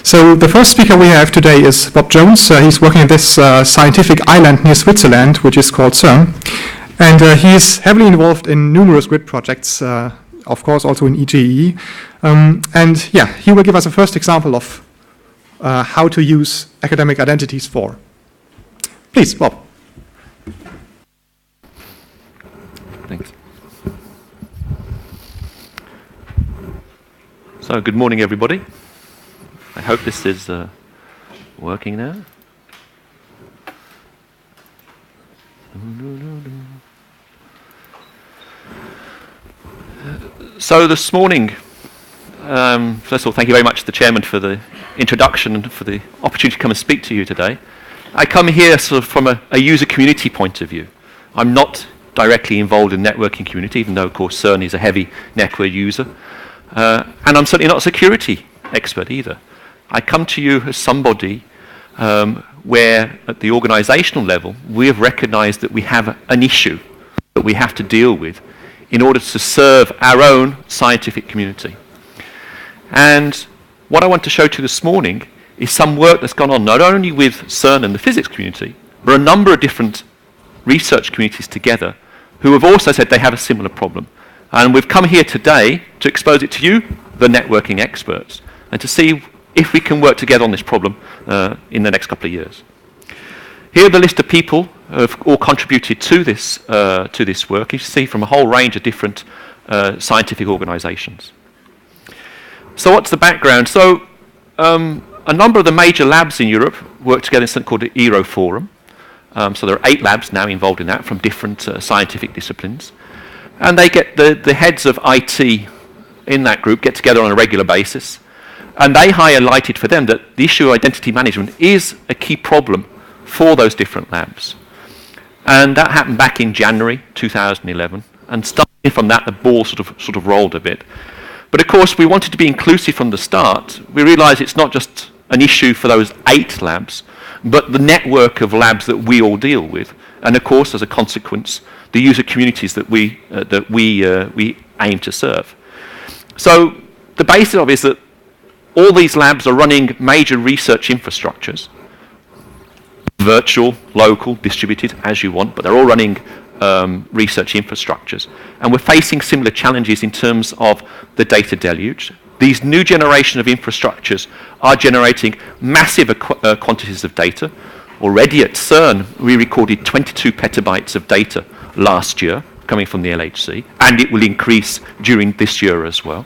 So the first speaker we have today is Bob Jones. He's working at this scientific island near Switzerland, which is called CERN. And he's heavily involved in numerous grid projects, of course also in EGE. And yeah, he will give us a first example of how to use academic identities for. Please, Bob. Thanks. So, good morning, everybody. I hope this is working now. So this morning, first of all, thank you very much to the chairman for the introduction and for the opportunity to come and speak to you today. I come here sort of from a user community point of view. I'm not directly involved in the networking community, even though, of course, CERN is a heavy network user. And I'm certainly not a security expert either. I come to you as somebody where, at the organizational level, we have recognized that we have an issue that we have to deal with in order to serve our own scientific community. And what I want to show to you this morning is some work that's gone on not only with CERN and the physics community, but a number of different research communities together who have also said they have a similar problem. And we've come here today to expose it to you, the networking experts, and to see if we can work together on this problem in the next couple of years. Here are the list of people who have all contributed to this work. You see from a whole range of different scientific organizations. So what's the background? So a number of the major labs in Europe work together in something called the ERO Forum. So there are 8 labs now involved in that from different scientific disciplines. And they get the heads of IT in that group get together on a regular basis. And they highlighted for them that the issue of identity management is a key problem for those different labs. And that happened back in January 2011. And starting from that, the ball sort of rolled a bit. But of course, we wanted to be inclusive from the start. We realized it's not just an issue for those 8 labs, but the network of labs that we all deal with. And of course, as a consequence, the user communities that we aim to serve. So the basis of it is that all these labs are running major research infrastructures, virtual, local, distributed, as you want, but they're all running research infrastructures. And we're facing similar challenges in terms of the data deluge. These new generation of infrastructures are generating massive quantities of data. Already at CERN, we recorded 22 petabytes of data last year coming from the LHC, and it will increase during this year as well.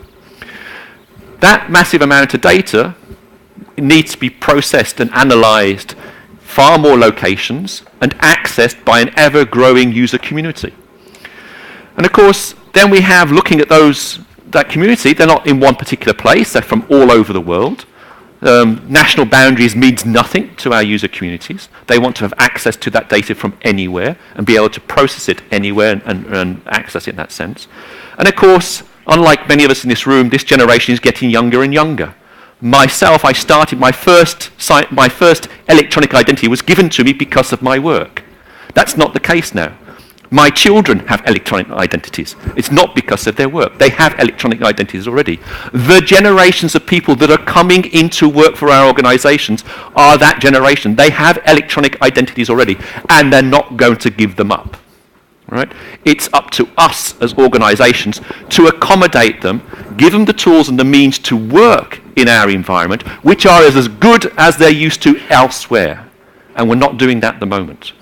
That massive amount of data needs to be processed and analyzed far more locations and accessed by an ever-growing user community. And of course, then we have looking at that community, they're not in one particular place, they're from all over the world. National boundaries means nothing to our user communities. They want to have access to that data from anywhere and be able to process it anywhere and access it in that sense. And of course, unlike many of us in this room, this generation is getting younger and younger. Myself, I started my first electronic identity was given to me because of my work. That's not the case now. My children have electronic identities. It's not because of their work. They have electronic identities already. The generations of people that are coming into work for our organizations are that generation. They have electronic identities already, and they're not going to give them up. Right? It's up to us as organizations to accommodate them, give them the tools and the means to work in our environment, which are as good as they're used to elsewhere. And we're not doing that at the moment.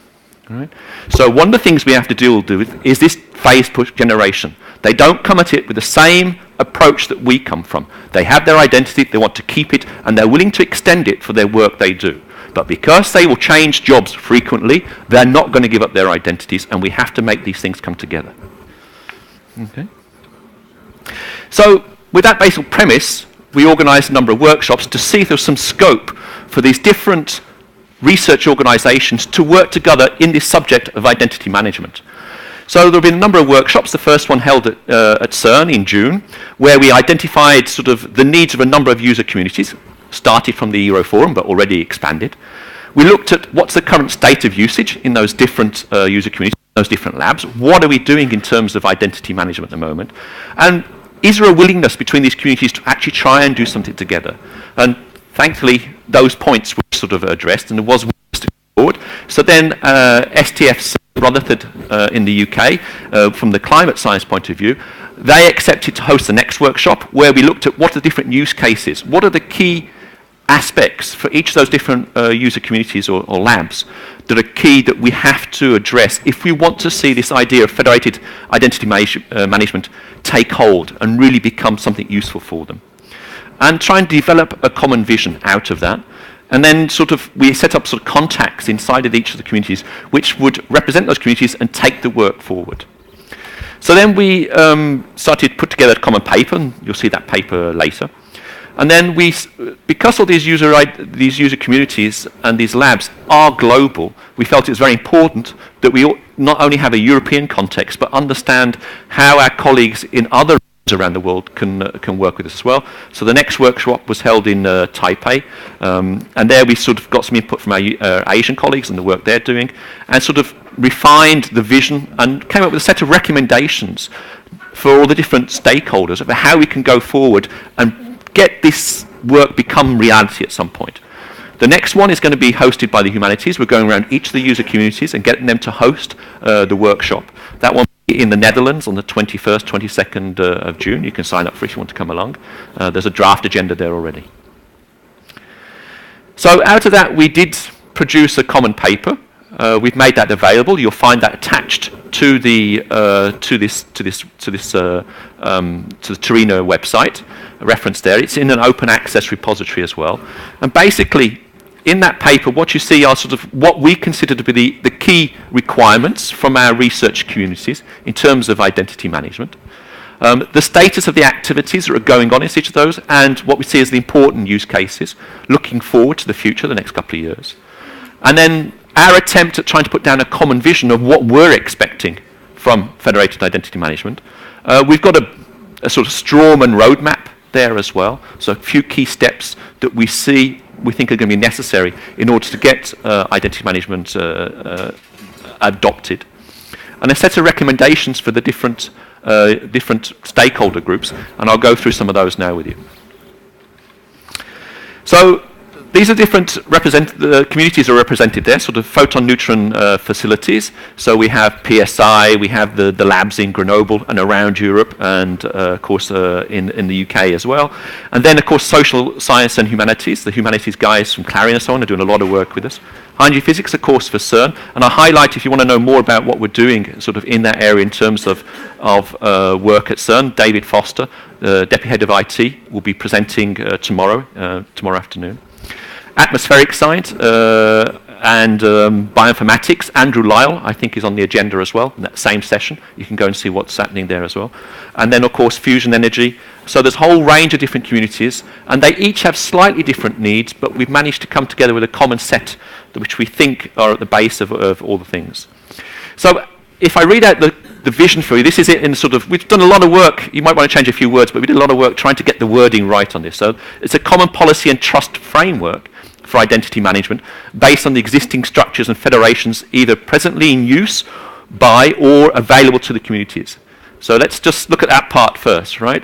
Right? So one of the things we have to deal with is this phase push generation. They don't come at it with the same approach that we come from. They have their identity, they want to keep it, and they're willing to extend it for their work they do. But because they will change jobs frequently, they're not going to give up their identities, and we have to make these things come together. Okay. So with that basic premise, we organized a number of workshops to see if there's some scope for these different research organizations to work together in this subject of identity management. So there have been a number of workshops. The first one held at CERN in June, where we identified sort of the needs of a number of user communities, started from the ERO Forum, but already expanded. We looked at what's the current state of usage in those different user communities, those different labs. What are we doing in terms of identity management at the moment? And is there a willingness between these communities to actually try and do something together? And Thankfully, those points were sort of addressed, and there was forward. So then STF Rutherford in the UK, from the climate science point of view, they accepted to host the next workshop where we looked at what are the different use cases, what are the key aspects for each of those different user communities or labs that are key that we have to address if we want to see this idea of federated identity management take hold and really become something useful for them. And try and develop a common vision out of that. And then we set up sort of contacts inside of each of the communities which would represent those communities and take the work forward. So then we started to put together a common paper, and you'll see that paper later. And then because all these user communities and these labs are global, we felt it was very important that we not only have a European context, but understand how our colleagues in other around the world can work with us as well. So the next workshop was held in Taipei, and there we sort of got some input from our Asian colleagues and the work they're doing, and sort of refined the vision and came up with a set of recommendations for all the different stakeholders about how we can go forward and get this work become reality at some point. The next one is going to be hosted by the humanities. We're going around each of the user communities and getting them to host the workshop. That one in the Netherlands on the 21st, 22nd of June. You can sign up for it if you want to come along. There's a draft agenda there already. So out of that, we did produce a common paper. We've made that available. You'll find that attached to the Torino website. A reference there. It's in an open access repository as well. And basically, in that paper, what you see are sort of what we consider to be the key requirements from our research communities in terms of identity management, the status of the activities that are going on in each of those, and what we see as the important use cases, looking forward to the future, the next couple of years. And then our attempt at trying to put down a common vision of what we're expecting from federated identity management. We've got a sort of Strawman roadmap there as well, so a few key steps that we think are going to be necessary in order to get identity management adopted, and a set of recommendations for the different stakeholder groups, and I'll go through some of those now with you. So these are different communities are represented there, sort of photon neutron facilities. So we have PSI, we have the labs in Grenoble and around Europe, and of course in the UK as well. And then of course social science and humanities. The humanities guys from Clarion and so on are doing a lot of work with us. High-energy physics, of course, for CERN. And I highlight, if you want to know more about what we're doing sort of in that area in terms of work at CERN, David Foster, the Deputy Head of IT, will be presenting tomorrow afternoon. Atmospheric science and bioinformatics. Andrew Lyle, I think, is on the agenda as well in that same session. You can go and see what's happening there as well. And then, of course, fusion energy. So there's a whole range of different communities, and they each have slightly different needs, but we've managed to come together with a common set which we think are at the base of all the things. So if I read out the vision for you, this is it in sort of, we've done a lot of work, you might want to change a few words, but we did a lot of work trying to get the wording right on this. So it's a common policy and trust framework for identity management based on the existing structures and federations either presently in use by or available to the communities. So let's just look at that part first, right?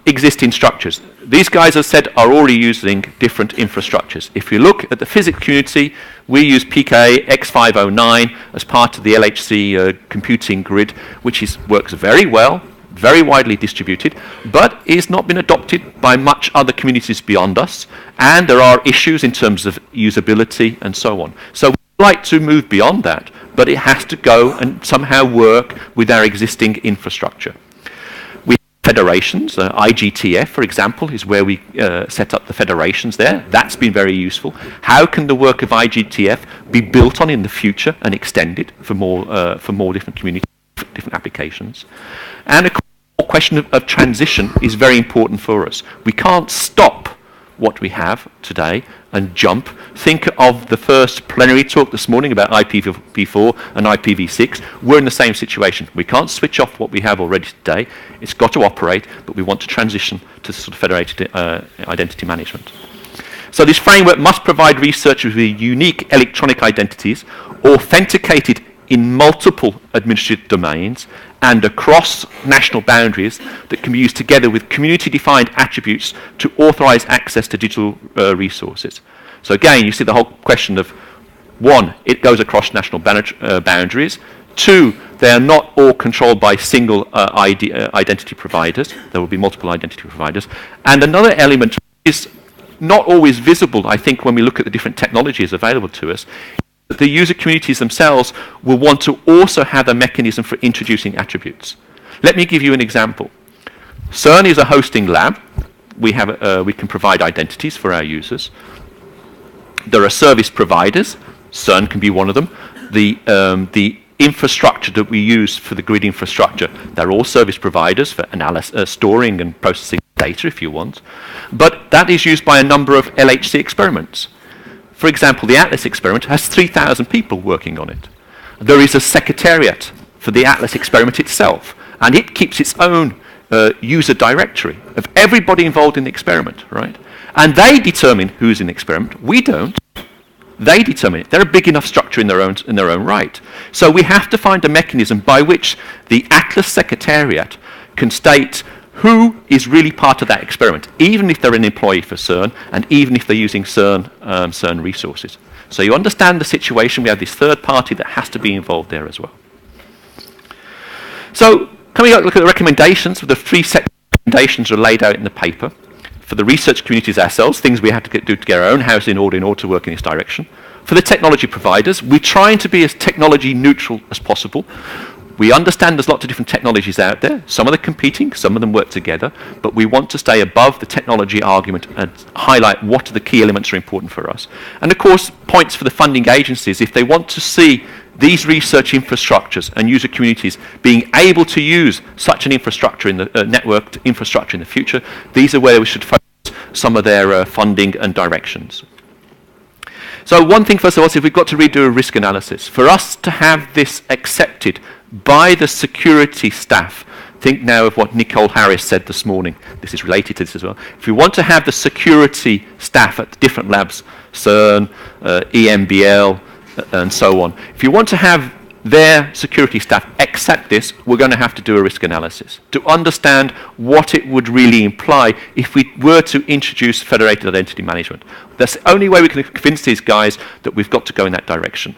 Existing structures. These guys, as I said, are already using different infrastructures. If you look at the physics community, we use PK X509 as part of the LHC computing grid, which works very well, very widely distributed, but is not been adopted by much other communities beyond us, and there are issues in terms of usability and so on. So we'd like to move beyond that, but it has to go and somehow work with our existing infrastructure. We have federations, IGTF, for example, is where we set up the federations there. That's been very useful. How can the work of IGTF be built on in the future and extended for more different communities, different applications? And of course, the question of transition is very important for us. We can't stop what we have today and jump. Think of the first plenary talk this morning about IPv4 and IPv6. We're in the same situation. We can't switch off what we have already today. It's got to operate, but we want to transition to sort of federated identity management. So this framework must provide researchers with unique electronic identities authenticated in multiple administrative domains and across national boundaries that can be used together with community-defined attributes to authorize access to digital resources. So again, you see the whole question of, one, it goes across national boundaries. Two, they are not all controlled by single identity providers. There will be multiple identity providers. And another element is not always visible, I think, when we look at the different technologies available to us. The user communities themselves will want to also have a mechanism for introducing attributes. Let me give you an example. CERN is a hosting lab. We can provide identities for our users. There are service providers. CERN can be one of them. The infrastructure that we use for the grid infrastructure, they're all service providers for storing and processing data, if you want. But that is used by a number of LHC experiments. For example, the Atlas experiment has 3,000 people working on it. There is a secretariat for the Atlas experiment itself, and it keeps its own user directory of everybody involved in the experiment, right? And they determine who's in the experiment. We don't. They determine it. They're a big enough structure in their own right. So we have to find a mechanism by which the Atlas Secretariat can state who is really part of that experiment, even if they're an employee for CERN, and even if they're using CERN resources. So you understand the situation. We have this third party that has to be involved there as well. So coming up, look at the recommendations. The 3 set recommendations are laid out in the paper. For the research communities ourselves, things we have to do to get our own house in order to work in this direction. For the technology providers, we're trying to be as technology neutral as possible. We understand there's lots of different technologies out there. Some of them competing, some of them work together, but we want to stay above the technology argument and highlight what are the key elements that are important for us. And of course, points for the funding agencies, if they want to see these research infrastructures and user communities being able to use such an infrastructure in the networked infrastructure in the future, these are where we should focus some of their funding and directions. So one thing first of all is we've got to redo a risk analysis. For us to have this accepted by the security staff, think now of what Nicole Harris said this morning. This is related to this as well. If we want to have the security staff at different labs, CERN, EMBL, and so on, if you want to have their security staff accept this, we're going to have to do a risk analysis to understand what it would really imply if we were to introduce federated identity management. That's the only way we can convince these guys that we've got to go in that direction.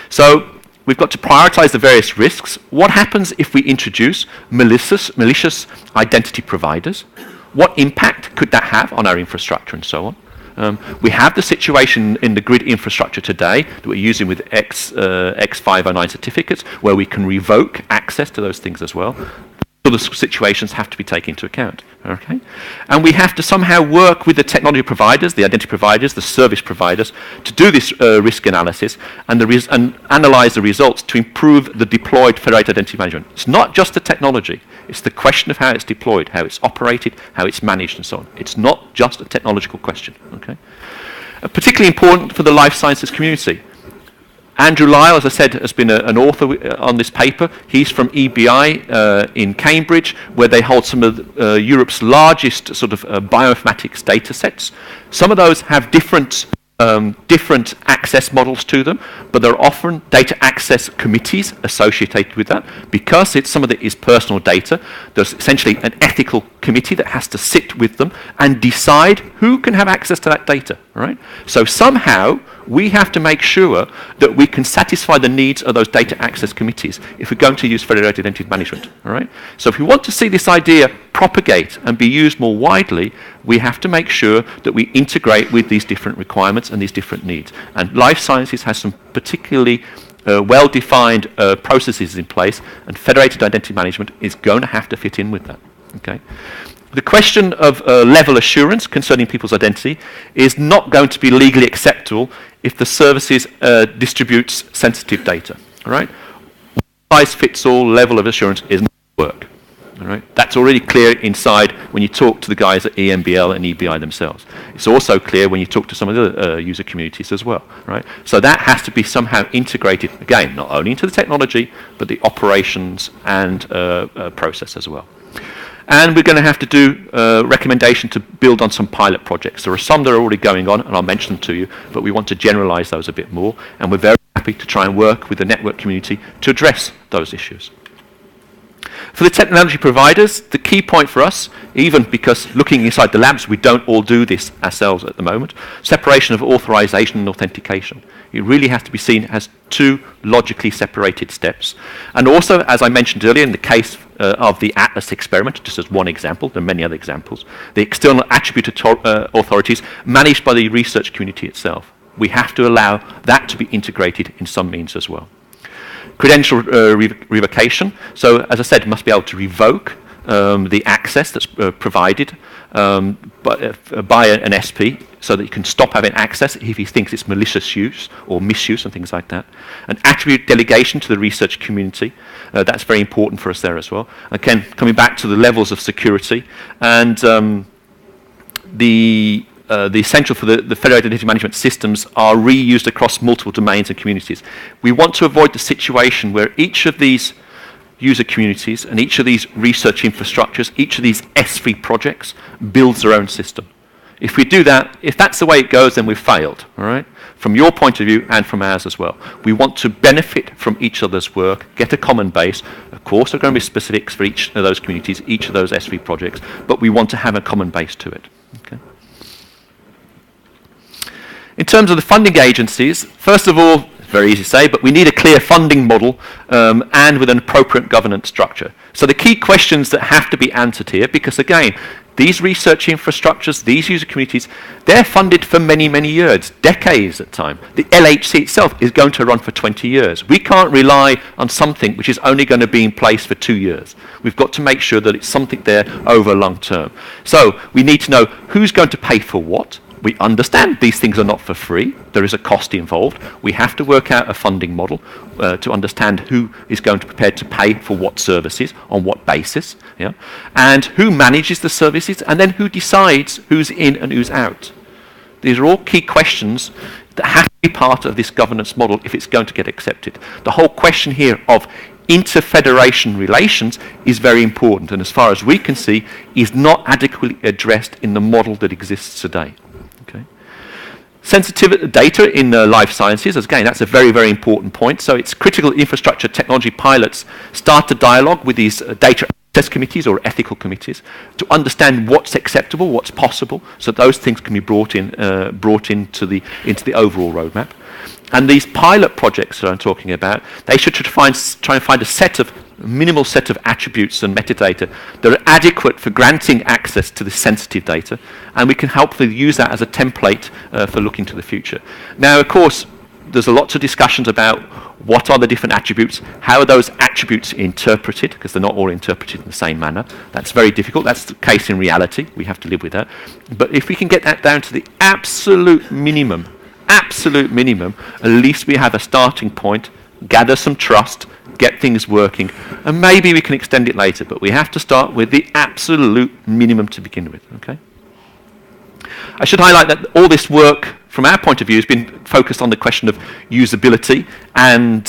So we've got to prioritize the various risks. What happens if we introduce malicious identity providers? What impact could that have on our infrastructure and so on? We have the situation in the grid infrastructure today that we're using with X509 certificates where we can revoke access to those things as well. So the situations have to be taken into account. Okay? And we have to somehow work with the technology providers, the identity providers, the service providers to do this risk analysis and analyze the results to improve the deployed federated identity management. It's not just the technology. It's the question of how it's deployed, how it's operated, how it's managed, and so on. It's not just a technological question. Okay? Particularly important for the life sciences community. Andrew Lyle, as I said, has been an author on this paper. He's from EBI in Cambridge, where they hold some of Europe's largest sort of bioinformatics data sets. Some of those have different access models to them, but there are often data access committees associated with that. Because some of it is personal data, there's essentially an ethical committee that has to sit with them and decide who can have access to that data, right? So somehow we have to make sure that we can satisfy the needs of those data access committees if we're going to use federated identity management, all right? So if we want to see this idea propagate and be used more widely, we have to make sure that we integrate with these different requirements and these different needs. And life sciences has some particularly well-defined processes in place, and federated identity management is going to have to fit in with that. Okay? The question of level assurance concerning people's identity is not going to be legally acceptable if the services distributes sensitive data. All right? One-size-fits-all level of assurance is not going to work. All right? That's already clear inside when you talk to the guys at EMBL and EBI themselves. It's also clear when you talk to some of the user communities as well. Right? So that has to be somehow integrated, again, not only into the technology, but the operations and process as well. And we're going to have to do a recommendation to build on some pilot projects. There are some that are already going on, and I'll mention them to you, but we want to generalize those a bit more, and we're very happy to try and work with the network community to address those issues. For the technology providers, the key point for us, even because looking inside the labs, we don't all do this ourselves at the moment, separation of authorization and authentication. It really has to be seen as two logically separated steps. And also, as I mentioned earlier, in the case of the Atlas experiment, just as one example, there are many other examples, the external attribute authorities managed by the research community itself. We have to allow that to be integrated in some means as well. Credential revocation. So, as I said, you must be able to revoke the access that's provided by an SP, so that you can stop having access if he thinks it's malicious use or misuse and things like that. An attribute delegation to the research community. That's very important for us there as well. Again, coming back to the levels of security and the essential for the federated identity management systems are reused across multiple domains and communities. We want to avoid the situation where each of these user communities and each of these research infrastructures, each of these S3 projects builds their own system. If we do that, if that's the way it goes, then we've failed, all right? From your point of view and from ours as well. We want to benefit from each other's work, get a common base. Of course, there are going to be specifics for each of those communities, each of those S3 projects, but we want to have a common base to it. Okay. In terms of the funding agencies, first of all, very easy to say, but we need a clear funding model and with an appropriate governance structure. So the key questions that have to be answered here, because again, these research infrastructures, these user communities, they're funded for many, many years, decades at time. The LHC itself is going to run for 20 years. We can't rely on something which is only going to be in place for 2 years. We've got to make sure that it's something there over long term. So we need to know who's going to pay for what. We understand these things are not for free. There is a cost involved. We have to work out a funding model to understand who is going to be prepared to pay for what services, on what basis, yeah? And who manages the services, and then who decides who's in and who's out. These are all key questions that have to be part of this governance model if it's going to get accepted. The whole question here of inter-federation relations is very important, and as far as we can see, is not adequately addressed in the model that exists today. Sensitive data in life sciences, again, that's a very, very important point. So it's critical infrastructure technology pilots start a dialogue with these data access committees or ethical committees to understand what's acceptable, what's possible, so those things can be brought into the overall roadmap. And these pilot projects that I'm talking about, they should try and find a minimal set of attributes and metadata that are adequate for granting access to the sensitive data, and we can hopefully use that as a template for looking to the future. Now, of course, there's a lots of discussions about what are the different attributes, how are those attributes interpreted, because they're not all interpreted in the same manner. That's very difficult. That's the case in reality. We have to live with that. But if we can get that down to the absolute minimum, at least we have a starting point, gather some trust, get things working, and maybe we can extend it later, but we have to start with the absolute minimum to begin with, okay? I should highlight that all this work, from our point of view, has been focused on the question of usability and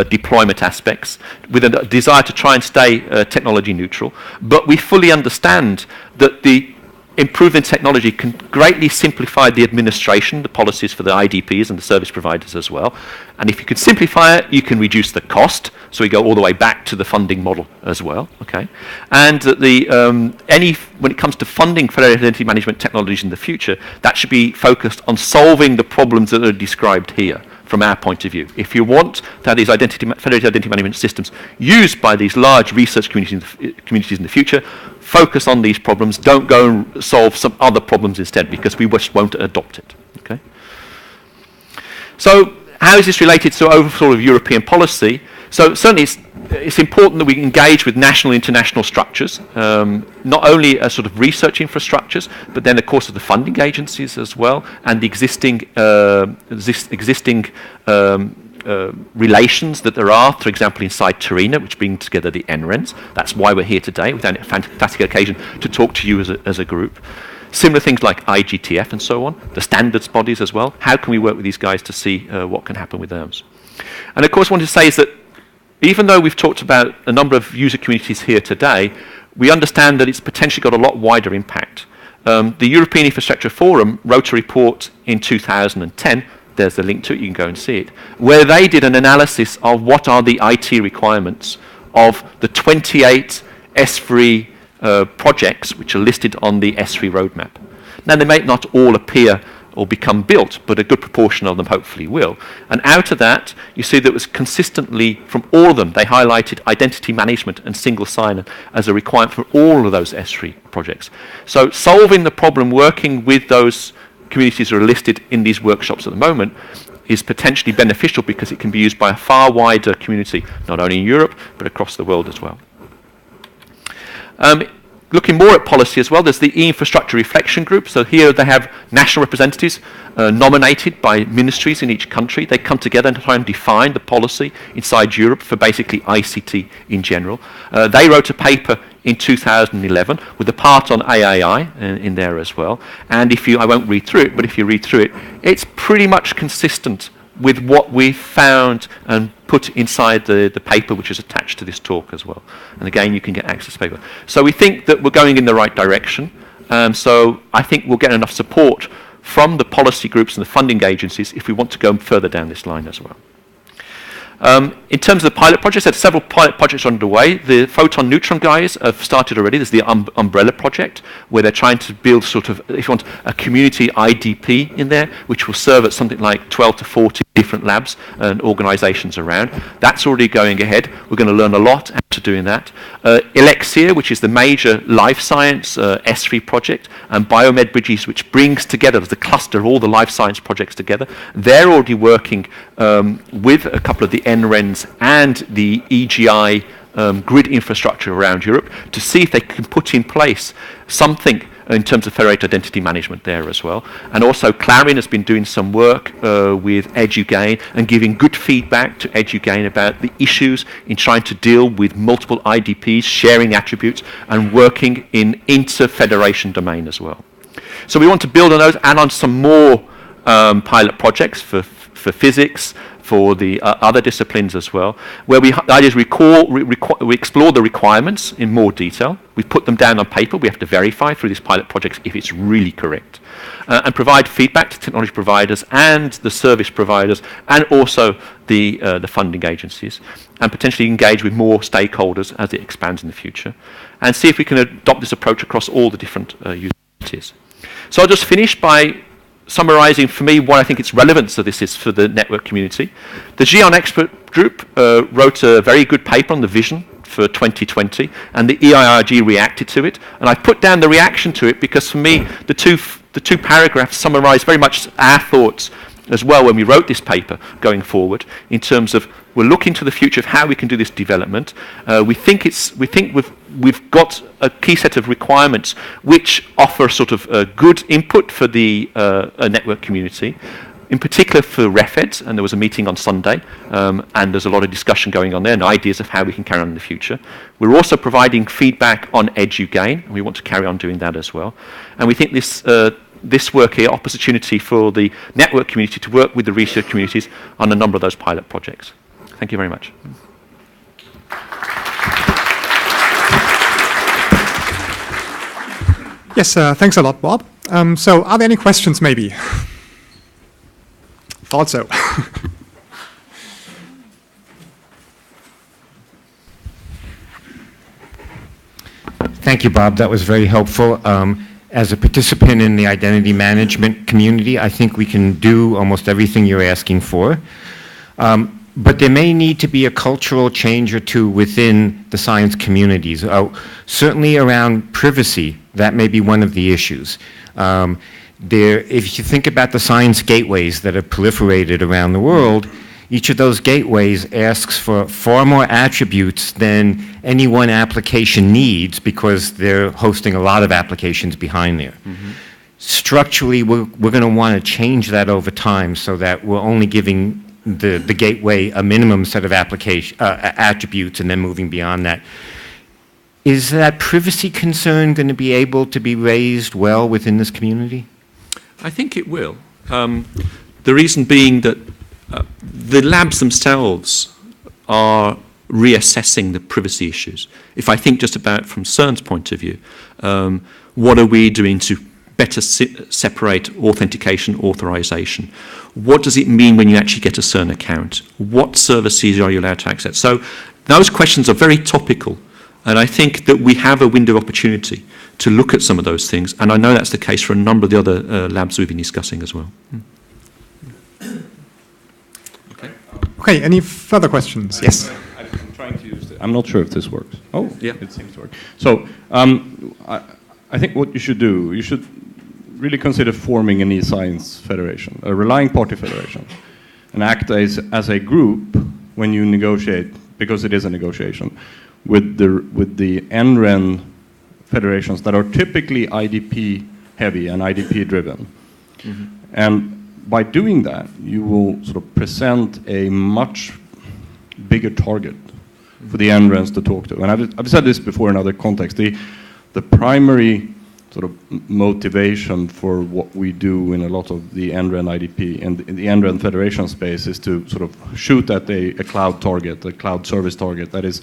deployment aspects, with a desire to try and stay technology neutral, but we fully understand that the improving technology can greatly simplify the administration, the policies for the IDPs and the service providers as well. And if you can simplify it, you can reduce the cost. So we go all the way back to the funding model as well. Okay, and when it comes to funding federated identity management technologies in the future, that should be focused on solving the problems that are described here. From our point of view, if you want to have these federated identity management systems used by these large research communities in the future, focus on these problems. Don't go and solve some other problems instead, because we just won't adopt it. Okay. So, how is this related to overall of European policy? So, certainly, it's important that we engage with national and international structures, not only as sort of research infrastructures, but then, of course, of the funding agencies as well, and the existing relations that there are, for example, inside Terina, which bring together the NRENs. That's why we're here today. We've had a fantastic occasion to talk to you as a group. Similar things like IGTF and so on, the standards bodies as well. How can we work with these guys to see what can happen with those? And, of course, what I wanted to say is that even though we've talked about a number of user communities here today, we understand that it's potentially got a lot wider impact. The European Infrastructure Forum wrote a report in 2010, there's a link to it, you can go and see it, where they did an analysis of what are the IT requirements of the 28 S3 projects which are listed on the S3 roadmap. Now, they may not all appear or become built, but a good proportion of them hopefully will. And out of that, you see that it was consistently, from all of them, they highlighted identity management and single sign-on as a requirement for all of those S3 projects. So solving the problem, working with those communities that are listed in these workshops at the moment, is potentially beneficial because it can be used by a far wider community, not only in Europe, but across the world as well. Looking more at policy as well, there's the E-Infrastructure Reflection Group. So here they have national representatives nominated by ministries in each country. They come together and try and define the policy inside Europe for basically ICT in general. They wrote a paper in 2011 with a part on AAI in there as well. And I won't read through it, but if you read through it, it's pretty much consistent with what we found and put inside the paper which is attached to this talk as well. And again, you can get access to paper. So we think that we're going in the right direction. So I think we'll get enough support from the policy groups and the funding agencies if we want to go further down this line as well. In terms of the pilot projects, there's several pilot projects underway. The photon neutron guys have started already. There's the umbrella project, where they're trying to build sort of, if you want, a community IDP in there, which will serve at something like 12 to 40 different labs and organizations around. That's already going ahead. We're going to learn a lot after doing that. Elixir, which is the major life science S3 project, and Biomed Bridges, which brings together the cluster of all the life science projects together. They're already working with a couple of the NRENs and the EGI grid infrastructure around Europe to see if they can put in place something in terms of federated identity management there as well. And also Clarion has been doing some work with EduGain and giving good feedback to EduGain about the issues in trying to deal with multiple IDPs, sharing attributes, and working in inter-federation domain as well. So we want to build on those, add on some more pilot projects for physics, for the other disciplines as well, where the idea is we explore the requirements in more detail. We put them down on paper. We have to verify through these pilot projects if it's really correct, and provide feedback to technology providers and the service providers, and also the funding agencies, and potentially engage with more stakeholders as it expands in the future, and see if we can adopt this approach across all the different utilities. So I'll just finish by summarizing for me what I think its relevance of this is for the network community. The GEON expert group wrote a very good paper on the vision for 2020, and the EIRG reacted to it. And I put down the reaction to it because for me, the two paragraphs summarize very much our thoughts as well when we wrote this paper going forward, in terms of we're looking to the future of how we can do this development. We think we've got a key set of requirements which offer sort of a good input for the network community, in particular for REFEDs, and there was a meeting on Sunday, and there's a lot of discussion going on there and ideas of how we can carry on in the future. We're also providing feedback on EduGain, and we want to carry on doing that as well. And we think this work here offers opportunity for the network community to work with the research communities on a number of those pilot projects. Thank you very much. Yes, thanks a lot, Bob. So are there any questions, maybe? Thought so. Thank you, Bob. That was very helpful. As a participant in the identity management community, I think we can do almost everything you're asking for. But there may need to be a cultural change or two within the science communities. Certainly around privacy, that may be one of the issues. If you think about the science gateways that have proliferated around the world, each of those gateways asks for far more attributes than any one application needs, because they're hosting a lot of applications behind there. Mm-hmm. Structurally, we're going to want to change that over time so that we're only giving the gateway a minimum set of attributes and then moving beyond that. Is that privacy concern going to be able to be raised well within this community? I think it will. The reason being that the labs themselves are reassessing the privacy issues. If I think just about from CERN's point of view, what are we doing to better separate authentication, authorization? What does it mean when you actually get a CERN account? What services are you allowed to access? So those questions are very topical And I think that we have a window of opportunity to look at some of those things, and I know that's the case for a number of the other labs we've been discussing as well. Okay, any further questions? Yes. I'm trying to use it. I'm not sure if this works. Oh, Yeah. it seems to work. So I think what you should do, you should really consider forming an e-science federation, a relying party federation, and act as a group when you negotiate, because it is a negotiation, with the NREN federations that are typically IDP heavy and IDP driven. Mm-hmm. And by doing that, you will sort of present a much bigger target for the NRENs to talk to. And I've said this before in other contexts. The primary sort of motivation for what we do in a lot of the NREN IDP and in the NREN federation space is to sort of shoot at a cloud target, a cloud service target that is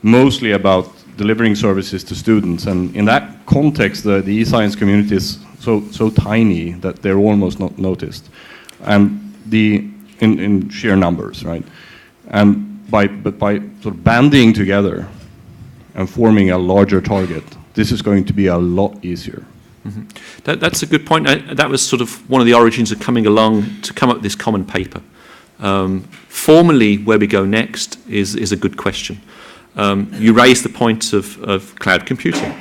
mostly about delivering services to students. And in that context, the e-science community is so tiny that they're almost not noticed, and in sheer numbers, right? And by sort of banding together and forming a larger target, this is going to be a lot easier. Mm-hmm. That's a good point. That was sort of one of the origins of coming along to come up with this common paper. Formally, where we go next is a good question. You raised the point of cloud computing.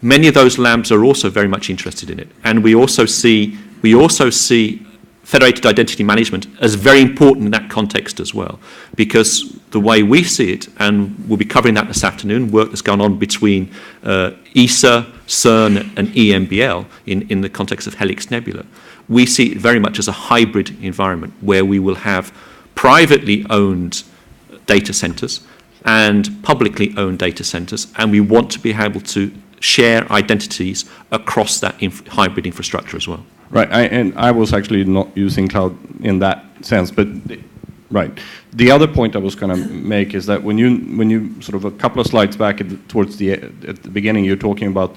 Many of those labs are also very much interested in it, and we also see federated identity management as very important in that context as well, because the way we see it, and we'll be covering that this afternoon, work that's gone on between ESA, CERN, and EMBL in the context of Helix Nebula, we see it very much as a hybrid environment where we will have privately owned data centers and publicly owned data centers, and we want to be able to share identities across that hybrid infrastructure as well. Right, and I was actually not using cloud in that sense, but right. The other point I was going to make is that when you sort of a couple of slides back at the beginning, you're talking about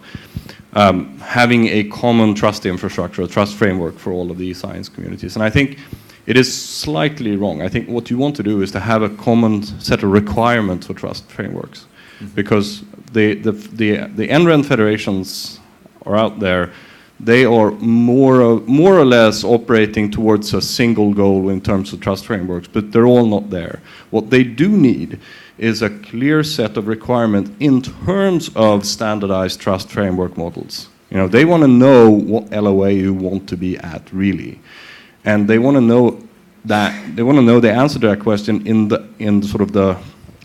having a common trust infrastructure, a trust framework for all of these science communities, and I think it is slightly wrong. I think what you want to do is to have a common set of requirements for trust frameworks, mm-hmm. because the NREN federations are out there. They are more or less operating towards a single goal in terms of trust frameworks, but they're all not there. What they do need is a clear set of requirements in terms of standardized trust framework models. You know, they want to know what LOA you want to be at, really, and they want to know the answer to that question in sort of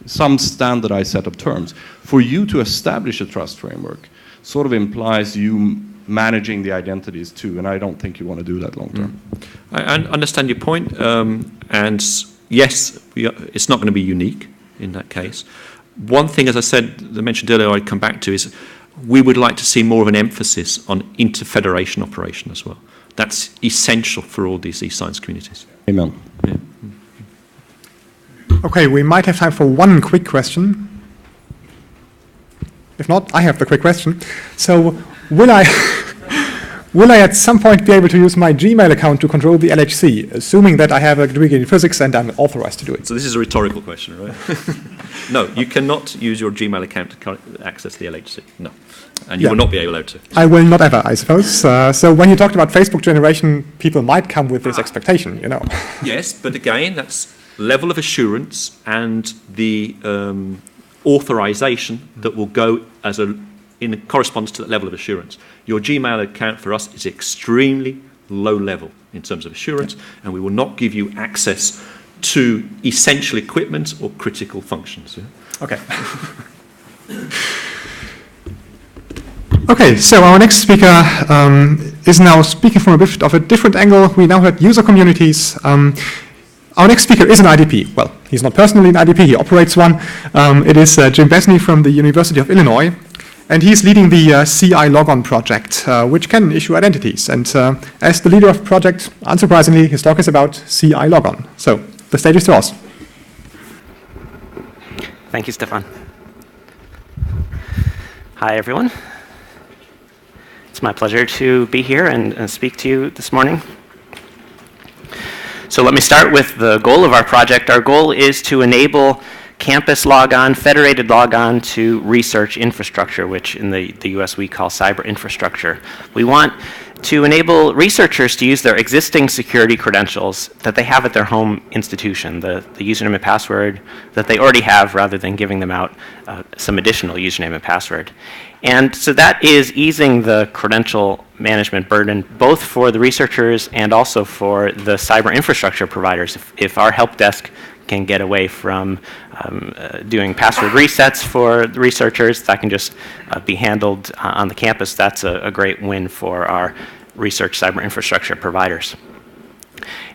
some standardized set of terms. For you to establish a trust framework sort of implies you managing the identities too, and I don't think you want to do that long term. I understand your point, and yes, it's not going to be unique in that case. One thing, as I said, I mentioned earlier, I'd come back to is we would like to see more of an emphasis on inter-federation operation as well. That's essential for all these e-science communities. Amen. Yeah. Okay, we might have time for one quick question. If not, I have the quick question. So, will I at some point be able to use my Gmail account to control the LHC, assuming that I have a degree in physics and I'm authorized to do it? So this is a rhetorical question, right? No, you cannot use your Gmail account to access the LHC. No, and you will not be able to. I will not ever, I suppose. So when you talked about Facebook generation, people might come with this expectation, you know. Yes, but again, that's level of assurance and the authorization that will go in corresponds to that level of assurance. Your Gmail account for us is extremely low level in terms of assurance, and we will not give you access to essential equipment or critical functions. Yeah? Okay. Okay, so our next speaker is now speaking from a bit of a different angle. We now heard user communities. Our next speaker is an IDP. Well, he's not personally an IDP, he operates one. It is Jim Besney from the University of Illinois, and he's leading the CILogon project, which can issue identities. And as the leader of the project, unsurprisingly, his talk is about CILogon. So the stage is yours. Thank you, Stefan. Hi, everyone. It's my pleasure to be here and speak to you this morning. So let me start with the goal of our project. Our goal is to enable campus logon, federated logon to research infrastructure, which in the US we call cyber infrastructure. We want to enable researchers to use their existing security credentials that they have at their home institution, the username and password that they already have, rather than giving them out some additional username and password. And so that is easing the credential management burden, both for the researchers and also for the cyber infrastructure providers. If our help desk can get away from doing password resets for the researchers, that can just be handled on the campus. That's a great win for our research cyber infrastructure providers.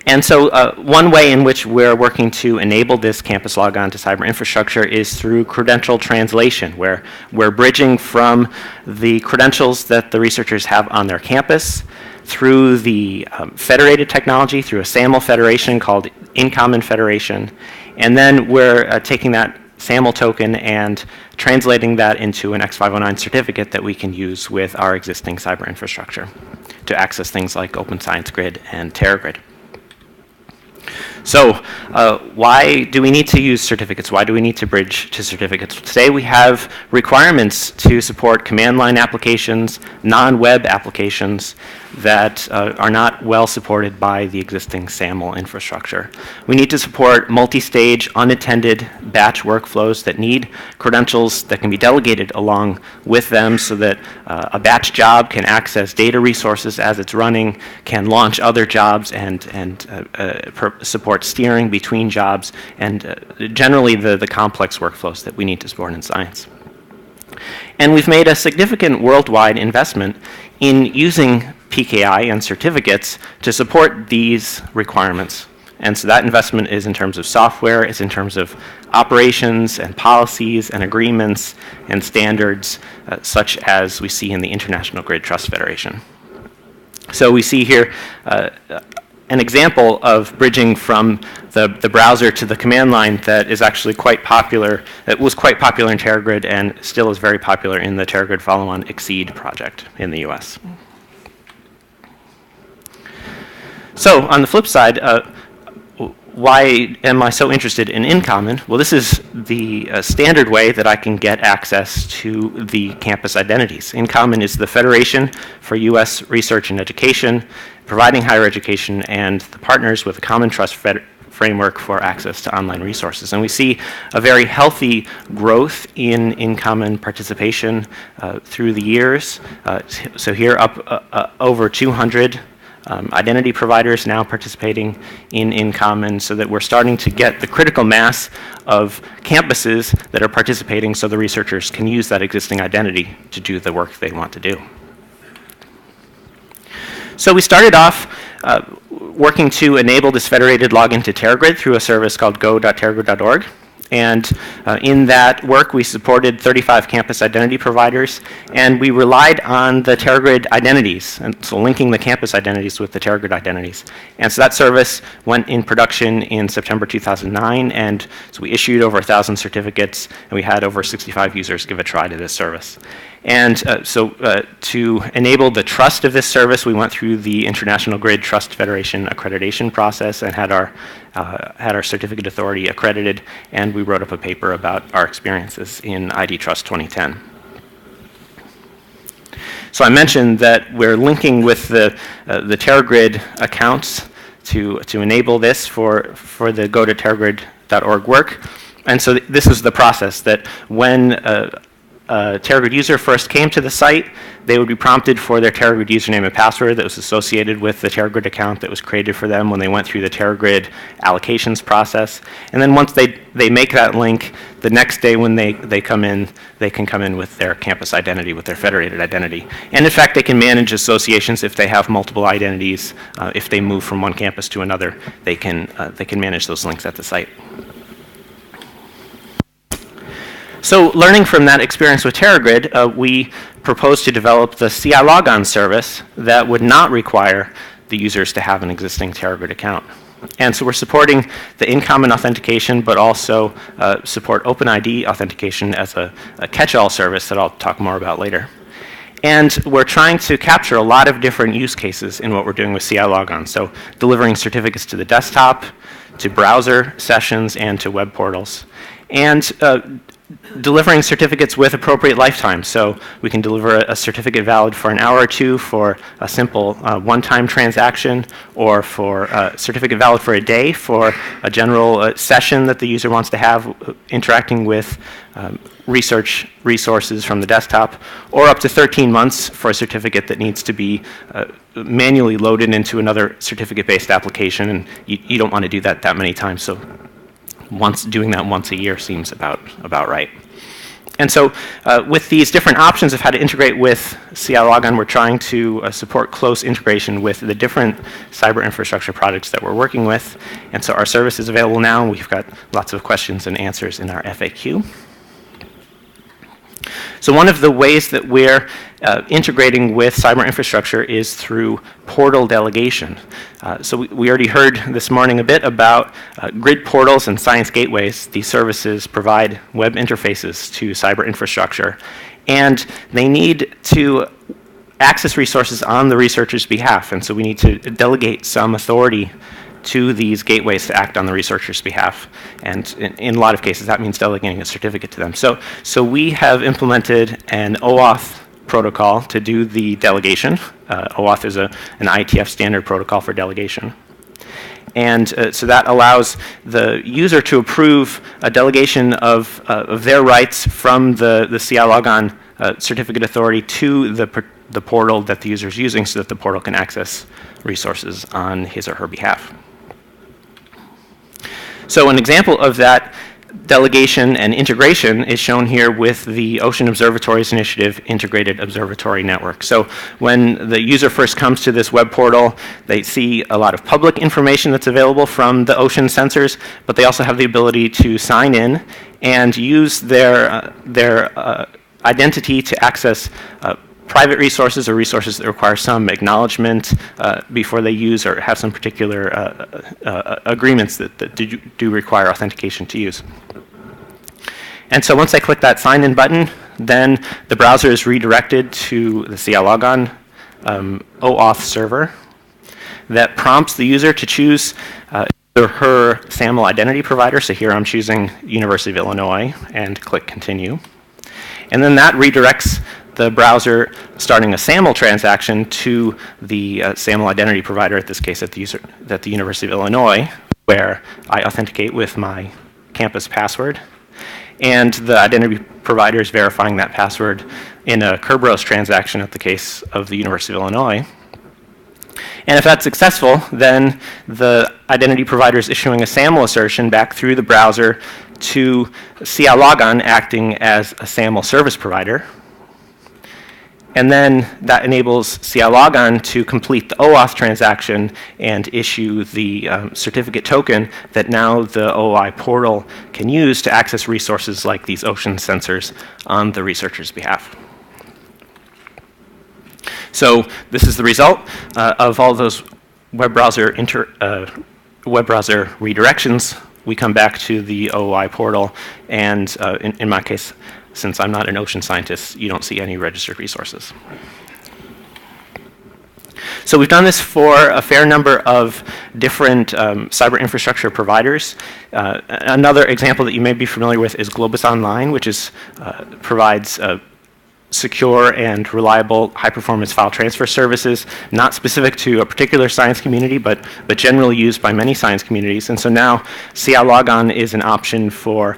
And so one way in which we're working to enable this campus logon to cyber infrastructure is through credential translation, where we're bridging from the credentials that the researchers have on their campus through the federated technology, through a SAML federation called in-common federation, and then we're taking that SAML token and translating that into an X509 certificate that we can use with our existing cyber infrastructure to access things like Open Science Grid and TerraGrid. So why do we need to use certificates? Why do we need to bridge to certificates? Today we have requirements to support command line applications, non-web applications that are not well supported by the existing SAML infrastructure. We need to support multi-stage, unattended batch workflows that need credentials that can be delegated along with them so that a batch job can access data resources as it's running, can launch other jobs and support steering between jobs, and generally the complex workflows that we need to support in science. And we've made a significant worldwide investment in using PKI and certificates to support these requirements. And so that investment is in terms of software, it's in terms of operations and policies and agreements and standards, such as we see in the International Grid Trust Federation. So we see here an example of bridging from the browser to the command line that is actually quite popular. It was quite popular in TerraGrid and still is very popular in the TerraGrid follow-on Exceed project in the US. So on the flip side, why am I so interested in in-common? Well, this is the standard way that I can get access to the campus identities. In-common is the Federation for US Research and Education, providing higher education, and the partners with a common trust framework for access to online resources. And we see a very healthy growth in in-common participation through the years. So here up over 200 identity providers now participating in in-common, so that we're starting to get the critical mass of campuses that are participating so the researchers can use that existing identity to do the work they want to do. So we started off working to enable this federated login to TerraGrid through a service called go.terragrid.org. And in that work, we supported 35 campus identity providers, and we relied on the TerraGrid identities, and so linking the campus identities with the TerraGrid identities. And so that service went in production in September 2009, and so we issued over 1,000 certificates, and we had over 65 users give a try to this service. And to enable the trust of this service, we went through the International Grid Trust Federation accreditation process and had our certificate authority accredited, and we wrote up a paper about our experiences in ID Trust 2010. So I mentioned that we're linking with the TerraGrid accounts to enable this for the go.terragrid.org work. And so this is the process that when a TerraGrid user first came to the site, they would be prompted for their TerraGrid username and password that was associated with the TerraGrid account that was created for them when they went through the TerraGrid allocations process. And then once they make that link, the next day when they come in, they can come in with their campus identity, with their federated identity. And in fact, they can manage associations if they have multiple identities. If they move from one campus to another, they can manage those links at the site. So learning from that experience with TerraGrid, we proposed to develop the CILogon service that would not require the users to have an existing TerraGrid account. And so we're supporting the in-common authentication, but also support OpenID authentication as a catch-all service that I'll talk more about later. And we're trying to capture a lot of different use cases in what we're doing with CILogon. So delivering certificates to the desktop, to browser sessions, and to web portals. and delivering certificates with appropriate lifetime. So we can deliver a certificate valid for an hour or two for a simple one-time transaction, or for a certificate valid for a day for a general session that the user wants to have interacting with research resources from the desktop, or up to 13 months for a certificate that needs to be manually loaded into another certificate-based application, and you don't want to do that many times. So doing that once a year seems about right. And so with these different options of how to integrate with CILogon, we're trying to support close integration with the different cyber infrastructure projects that we're working with. And so our service is available now, and we've got lots of questions and answers in our FAQ. So one of the ways that we're integrating with cyber infrastructure is through portal delegation. So we already heard this morning a bit about grid portals and science gateways. These services provide web interfaces to cyber infrastructure, and they need to access resources on the researcher's behalf. And so we need to delegate some authority to these gateways to act on the researcher's behalf. And in a lot of cases, that means delegating a certificate to them. So we have implemented an OAuth protocol to do the delegation. OAuth is an IETF standard protocol for delegation. And so that allows the user to approve a delegation of their rights from the CILogon certificate authority to the portal that the user is using, so that the portal can access resources on his or her behalf. So an example of that delegation and integration is shown here with the Ocean Observatories Initiative Integrated Observatory Network. So when the user first comes to this web portal, they see a lot of public information that's available from the ocean sensors, but they also have the ability to sign in and use their identity to access private resources or resources that require some acknowledgement before they use, or have some particular agreements that do require authentication to use. And so once I click that sign in button, then the browser is redirected to the CILogon OAuth server that prompts the user to choose or her SAML identity provider. So here I'm choosing University of Illinois and click continue. And then that redirects the browser starting a SAML transaction to the SAML identity provider, at this case at the University of Illinois, where I authenticate with my campus password. And the identity provider is verifying that password in a Kerberos transaction at the case of the University of Illinois. And if that's successful, then the identity provider is issuing a SAML assertion back through the browser to CILogon, acting as a SAML service provider. And then that enables CILogon to complete the OAuth transaction and issue the certificate token that now the OI portal can use to access resources like these ocean sensors on the researcher's behalf. So this is the result of all those web browser redirections. We come back to the OI portal, and in my case, since I'm not an ocean scientist, you don't see any registered resources. So we've done this for a fair number of different cyber infrastructure providers. Another example that you may be familiar with is Globus Online, which provides secure and reliable high-performance file transfer services, not specific to a particular science community, but generally used by many science communities. And so now CILogon is an option for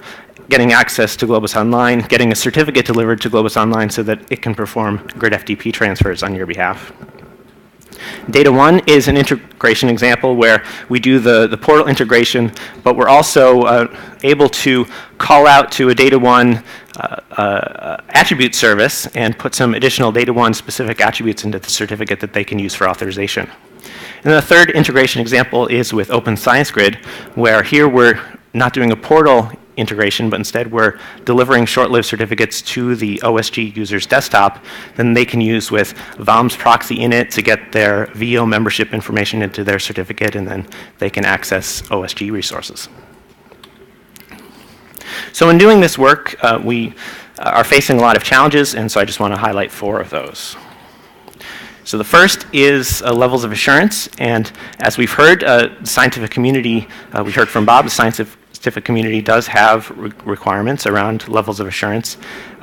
getting access to Globus Online, getting a certificate delivered to Globus Online so that it can perform grid FTP transfers on your behalf. Data 1 is an integration example where we do the portal integration, but we're also able to call out to a Data 1 attribute service and put some additional Data 1 specific attributes into the certificate that they can use for authorization. And the third integration example is with Open Science Grid, where here we're not doing a portal integration, but instead we're delivering short-lived certificates to the OSG user's desktop. Then they can use with VOMS proxy init to get their VO membership information into their certificate, and then they can access OSG resources. So in doing this work, we are facing a lot of challenges, and so I just want to highlight 4 of those. So the first is levels of assurance, and as we've heard, the scientific community, we heard from Bob, the scientific scientific community does have requirements around levels of assurance.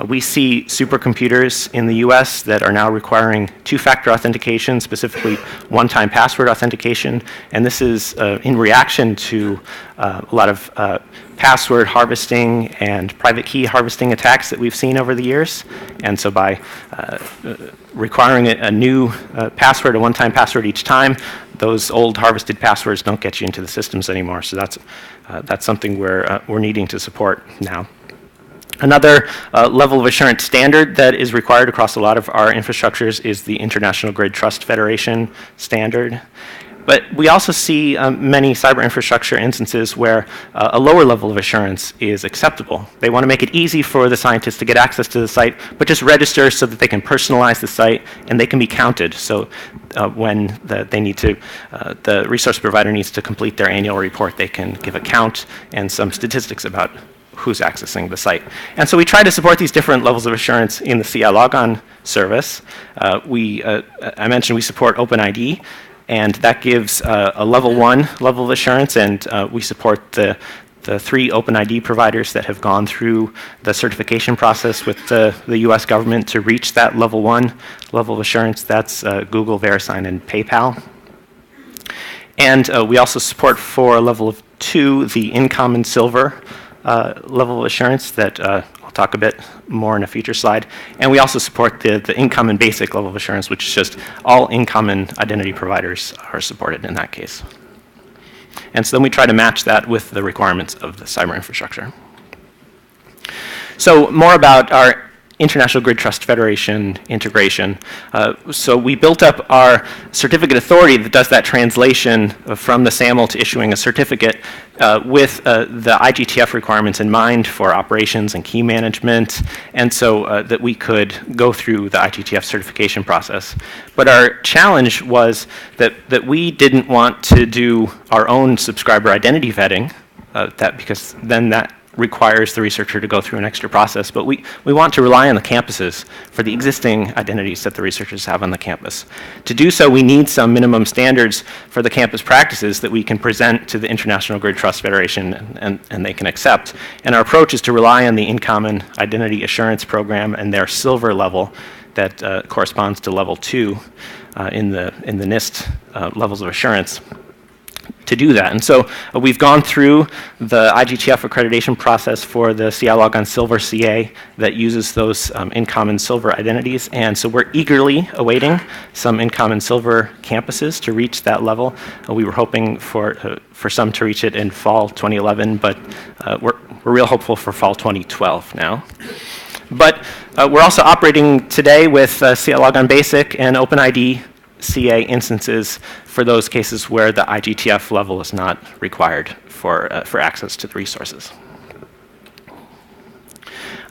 We see supercomputers in the US that are now requiring two-factor authentication, specifically one-time password authentication, and this is in reaction to a lot of password harvesting and private key harvesting attacks that we've seen over the years. And so by requiring a new password, a one-time password each time, those old harvested passwords don't get you into the systems anymore. So that's something we're needing to support now. Another level of assurance standard that is required across a lot of our infrastructures is the International Grid Trust Federation standard. But we also see many cyber infrastructure instances where a lower level of assurance is acceptable. They want to make it easy for the scientists to get access to the site, but just register so that they can personalize the site and they can be counted. So when the resource provider needs to complete their annual report, they can give a count and some statistics about who's accessing the site. And so we try to support these different levels of assurance in the CILogon service. I mentioned we support OpenID, and that gives a level 1 level of assurance, and we support the 3 OpenID providers that have gone through the certification process with the US government to reach that level 1 level of assurance. That's Google, VeriSign, and PayPal. And we also support for level 2 the InCommon Silver level of assurance that I'll talk a bit more in a future slide. And we also support the InCommon Basic level of assurance, which is just all InCommon identity providers are supported in that case. And so then we try to match that with the requirements of the cyber infrastructure. So more about our International Grid Trust Federation integration. So we built up our certificate authority that does that translation from the SAML to issuing a certificate with the IGTF requirements in mind for operations and key management, and so that we could go through the IGTF certification process. But our challenge was that we didn't want to do our own subscriber identity vetting, because then that requires the researcher to go through an extra process, but we want to rely on the campuses for the existing identities that the researchers have on the campus. To do so, we need some minimum standards for the campus practices that we can present to the International Grid Trust Federation and they can accept. And our approach is to rely on the InCommon Identity Assurance Program and their silver level that corresponds to level 2 in the NIST levels of assurance to do that. And so we've gone through the IGTF accreditation process for the CILogon Silver CA that uses those InCommon Silver identities. And so we're eagerly awaiting some InCommon Silver campuses to reach that level. We were hoping for some to reach it in fall 2011, but we're real hopeful for fall 2012 now. But we're also operating today with CILogon Basic and OpenID CA instances for those cases where the IGTF level is not required for access to the resources.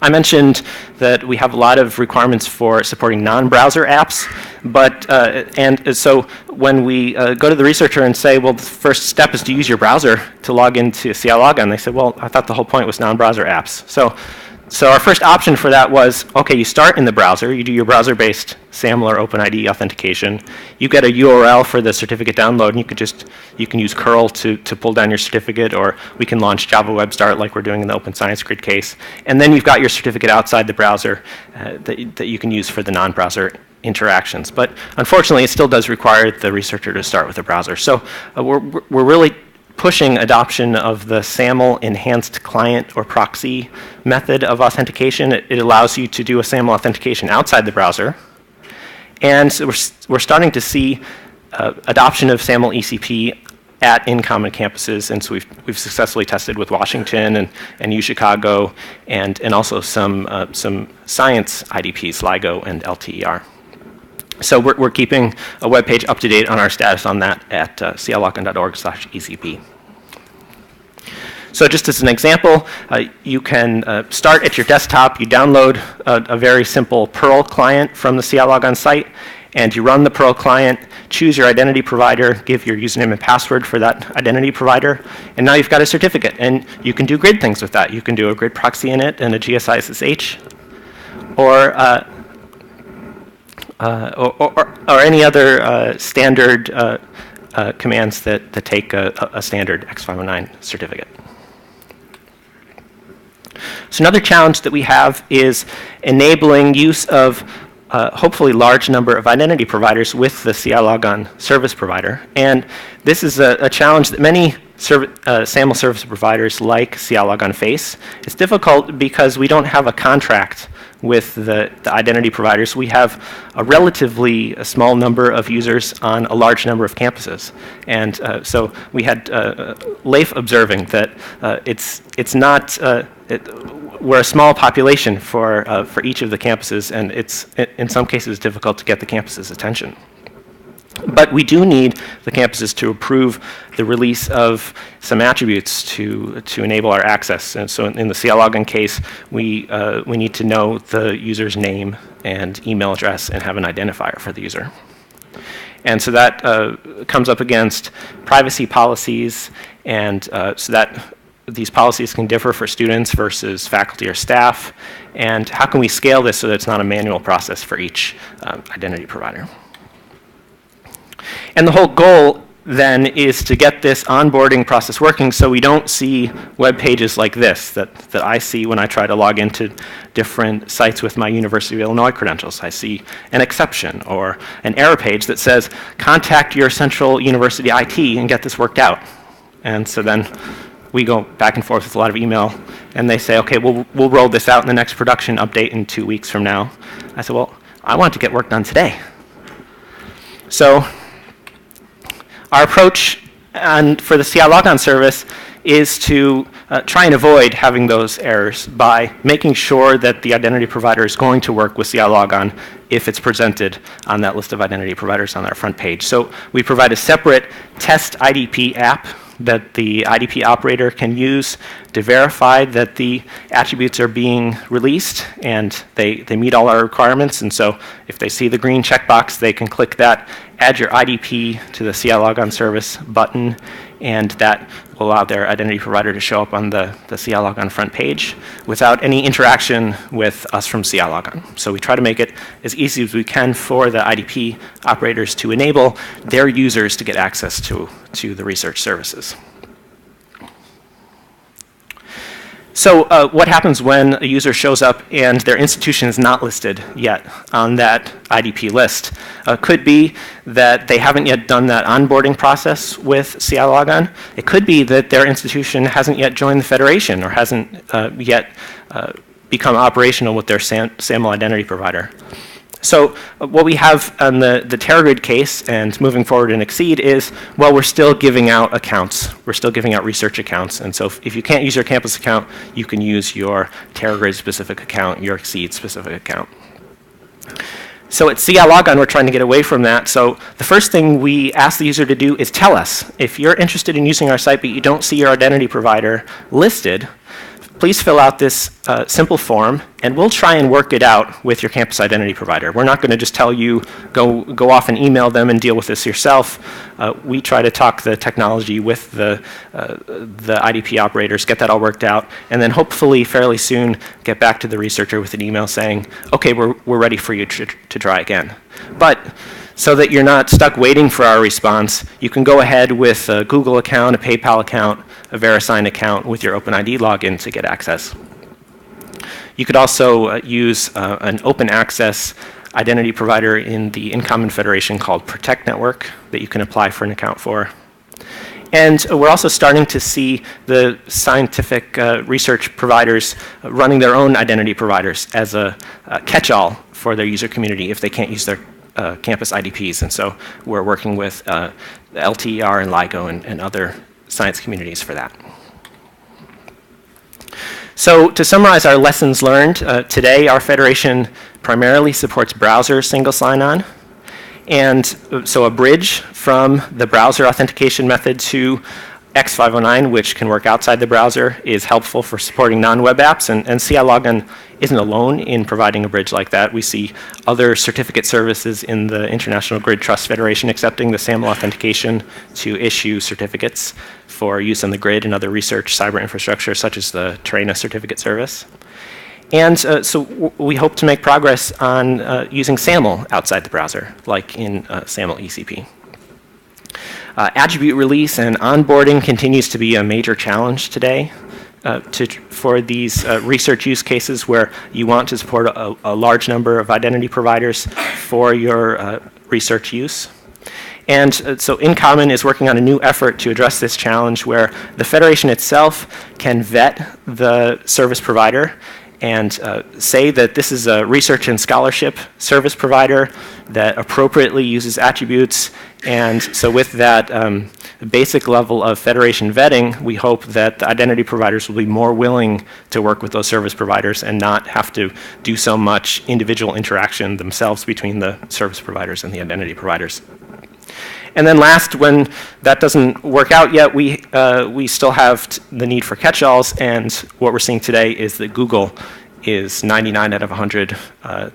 I mentioned that we have a lot of requirements for supporting non-browser apps, but and so when we go to the researcher and say, well, the first step is to use your browser to log into CILogon, they said, well, I thought the whole point was non-browser apps. So our first option for that was, okay, you start in the browser, you do your browser-based SAML or OpenID authentication, you get a URL for the certificate download, and you can use curl to pull down your certificate, or we can launch Java Web Start like we're doing in the Open Science Grid case, and then you've got your certificate outside the browser that you can use for the non-browser interactions. But unfortunately, it still does require the researcher to start with a browser. So we're really pushing adoption of the SAML enhanced client or proxy method of authentication. It allows you to do a SAML authentication outside the browser. And so we're starting to see adoption of SAML ECP at InCommon campuses, and so we've successfully tested with Washington and UChicago and also some science IDPs, LIGO and LTER. So we're keeping a web page up to date on our status on that at cilogon.org/ECP. So just as an example, you can start at your desktop, you download a very simple Perl client from the CILogon site, and you run the Perl client, choose your identity provider, give your username and password for that identity provider, and now you've got a certificate. And you can do grid things with that. You can do a grid proxy init and a GSI SSH, or any other standard commands that take a standard X509 certificate. So another challenge that we have is enabling use of hopefully large number of identity providers with the CILogon service provider. And this is a challenge that many SAML service providers like CILogon face. It's difficult because we don't have a contract with the identity providers. We have a relatively small number of users on a large number of campuses. And so we had Leif observing that it's not, we're a small population for each of the campuses, and it's in some cases difficult to get the campus's attention. But we do need the campuses to approve the release of some attributes to enable our access. And so in the CILogon case, we need to know the user's name and email address and have an identifier for the user. And so that comes up against privacy policies, and so that these policies can differ for students versus faculty or staff. And how can we scale this so that it's not a manual process for each identity provider? And the whole goal then is to get this onboarding process working so we don't see web pages like this that I see when I try to log into different sites with my University of Illinois credentials. I see an exception or an error page that says, contact your central university IT and get this worked out. And so then we go back and forth with a lot of email, and they say, okay, we'll roll this out in the next production update in 2 weeks from now. I said, well, I want to get work done today. So our approach for the CILogon service is to try and avoid having those errors by making sure that the identity provider is going to work with CILogon if it's presented on that list of identity providers on our front page. So we provide a separate test IDP app that the IDP operator can use to verify that the attributes are being released and they meet all our requirements. And so if they see the green checkbox, they can click that add your IDP to the CILogon service button, and that will allow their identity provider to show up on the CILogon front page without any interaction with us from CILogon. So we try to make it as easy as we can for the IDP operators to enable their users to get access to the research services. So what happens when a user shows up and their institution is not listed yet on that IDP list? Could be that they haven't yet done that onboarding process with CILogon. It could be that their institution hasn't yet joined the federation or hasn't yet become operational with their SAML identity provider. So what we have on the TerraGrid case and moving forward in Exceed is, well, we're still giving out accounts. We're still giving out research accounts. And so if you can't use your campus account, you can use your TerraGrid specific account, your Exceed specific account. So at CILogon, we're trying to get away from that. So the first thing we ask the user to do is tell us. If you're interested in using our site but you don't see your identity provider listed, please fill out this simple form, and we'll try and work it out with your campus identity provider. We're not going to just tell you, go off and email them and deal with this yourself. We try to talk the technology with the IDP operators, get that all worked out, and then hopefully fairly soon get back to the researcher with an email saying, okay, we're ready for you to try again. But so that you're not stuck waiting for our response, you can go ahead with a Google account, a PayPal account, a VeriSign account with your OpenID login to get access. You could also use an open access identity provider in the In-Common Federation called Protect Network that you can apply for an account for. And we're also starting to see the scientific research providers running their own identity providers as a catch-all for their user community if they can't use their campus IDPs. And so we're working with the LTER and LIGO and other science communities for that. So to summarize our lessons learned, today our federation primarily supports browser single sign-on. And so a bridge from the browser authentication method to X509, which can work outside the browser, is helpful for supporting non-web apps. And CILogon isn't alone in providing a bridge like that. We see other certificate services in the International Grid Trust Federation accepting the SAML authentication to issue certificates for use on the grid and other research cyber infrastructure, such as the TRENA certificate service. And so we hope to make progress on using SAML outside the browser, like in SAML ECP. Attribute release and onboarding continues to be a major challenge today. for these research use cases where you want to support a large number of identity providers for your research use. And so InCommon is working on a new effort to address this challenge where the Federation itself can vet the service provider and say that this is a research and scholarship service provider that appropriately uses attributes. And so with that basic level of Federation vetting, we hope that the identity providers will be more willing to work with those service providers and not have to do so much individual interaction themselves between the service providers and the identity providers. And then last, when that doesn't work out yet, we still have the need for catch-alls, and what we're seeing today is that Google is 99 out of 100